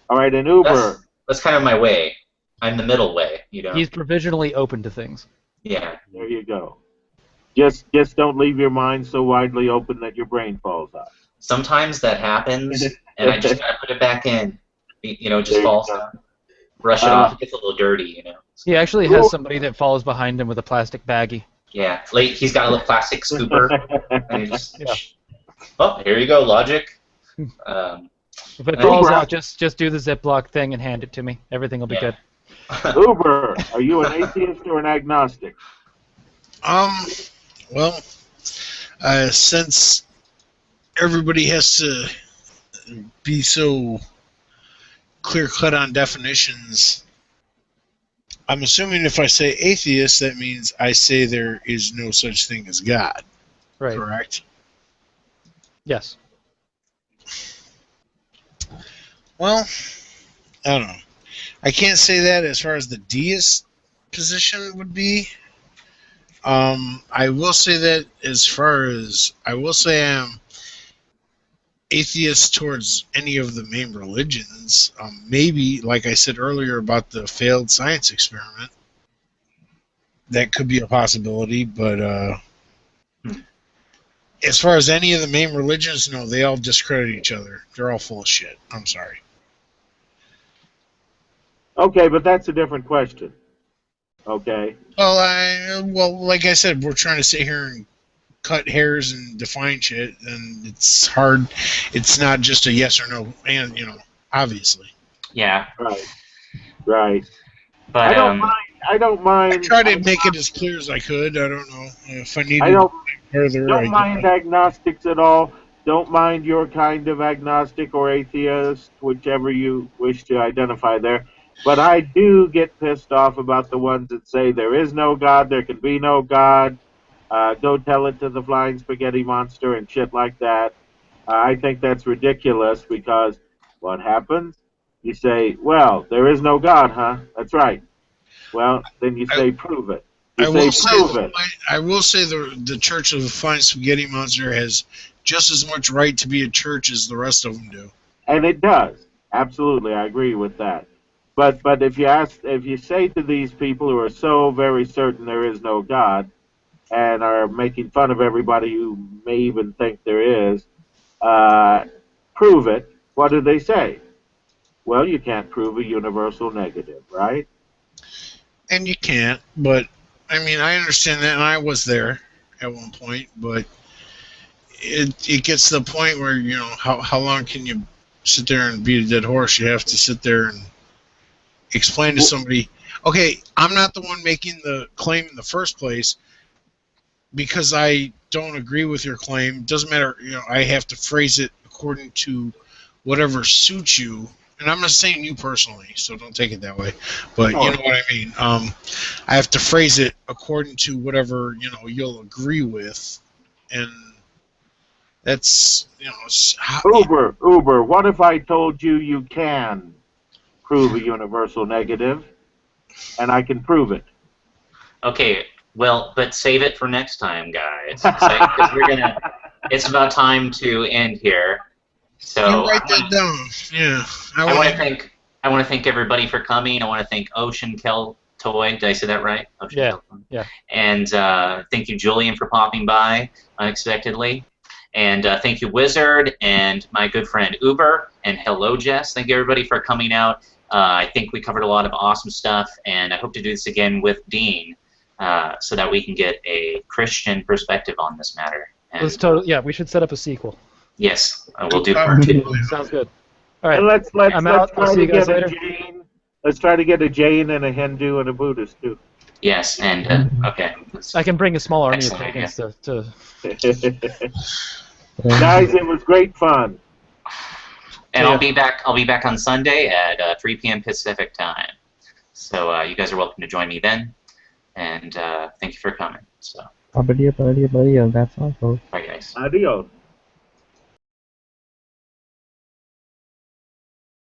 All right, and Uber.
That's kind of my way. I'm the middle way, you know.
He's provisionally open to things.
Yeah.
There you go. Just don't leave your mind so widely open that your brain falls out.
Sometimes that happens, and I just gotta put it back in. You know, just
There you
falls
go.
down. Brush it off. It gets a little dirty, you know.
He actually has somebody that follows behind him with a plastic baggie.
Yeah. He's got a little plastic scooper, and he just.
Yeah.
Oh, here you go, Logic.
If it
Uber.
falls out, just do the Ziploc thing and hand it to me. Everything will be
Yeah.
good.
Uber, are you an atheist or an agnostic?
Well, since everybody has to be so clear-cut on definitions, I'm assuming if I say atheist, that means I say there is no such thing as God.
Right.
Correct?
Yes.
Well, I don't know. I can't say that as far as the deist position would be. I will say that as far as I will say I'm atheist towards any of the main religions. Maybe, like I said earlier about the failed science experiment, that could be a possibility, but as far as any of the main religions, no, they all discredit each other. They're all full of shit. I'm sorry.
Okay, but that's a different question. Okay.
Well, like I said, we're trying to sit here and cut hairs and define shit, and it's hard. It's not just a yes or no, and obviously.
Yeah.
Right.
But
I don't mind.
I tried to make it as clear as I could. I don't know if I needed
I don't
further.
mind agnostics at all. Don't mind your kind of agnostic or atheist, whichever you wish to identify there. But I do get pissed off about the ones that say there is no God, there can be no God. Go tell it to the flying spaghetti monster and shit like that. I think that's ridiculous because what happens? You say, well, there is no God, huh? That's right. Well, then you say, prove it. You prove it.
I will say the Church of the Flying Spaghetti Monster has just as much right to be a church as the rest of them do.
And it does. Absolutely, I agree with that. But if you say to these people who are so very certain there is no God and are making fun of everybody who may even think there is, prove it, what do they say? Well, you can't prove a universal negative, right?
And you can't, but I mean, I understand that, and I was there at one point, but it gets to the point where, how long can you sit there and beat a dead horse? You have to sit there and explain to somebody, okay, I'm not the one making the claim in the first place because I don't agree with your claim. Doesn't matter, I have to phrase it according to whatever suits you. And I'm not saying you personally, so don't take it that way. But you know what I mean. I have to phrase it according to whatever you'll agree with, and that's
Uber. What if I told you you can prove a universal negative, and I can prove it?
Okay, well, but save it for next time, guys. Because it's about time to end here. So
you write that down. Yeah.
I want to thank everybody for coming. I want to thank Ocean Keltoy. Did I say that right? Ocean Keltoy.
Yeah.
And thank you, Julian, for popping by unexpectedly. And thank you, Wizard, and my good friend Uber. And hello, Jess. Thank you, everybody, for coming out. I think we covered a lot of awesome stuff, and I hope to do this again with Dean so that we can get a Christian perspective on this matter. And,
we should set up a sequel.
Yes, we'll do part 2.
Sounds good. All right.
And let's
I'm out. I'll see you guys later.
Let's try to get a Jain and a Hindu and a Buddhist too.
Yes, and okay.
I can bring a small army of
Excellent,
pagans to.
Guys, it was great fun.
And I'll be back on Sunday at 3 p.m. Pacific time. So you guys are welcome to join me then. And thank you for coming. So.
Adios. That's all, folks.
Bye, guys.
Adios.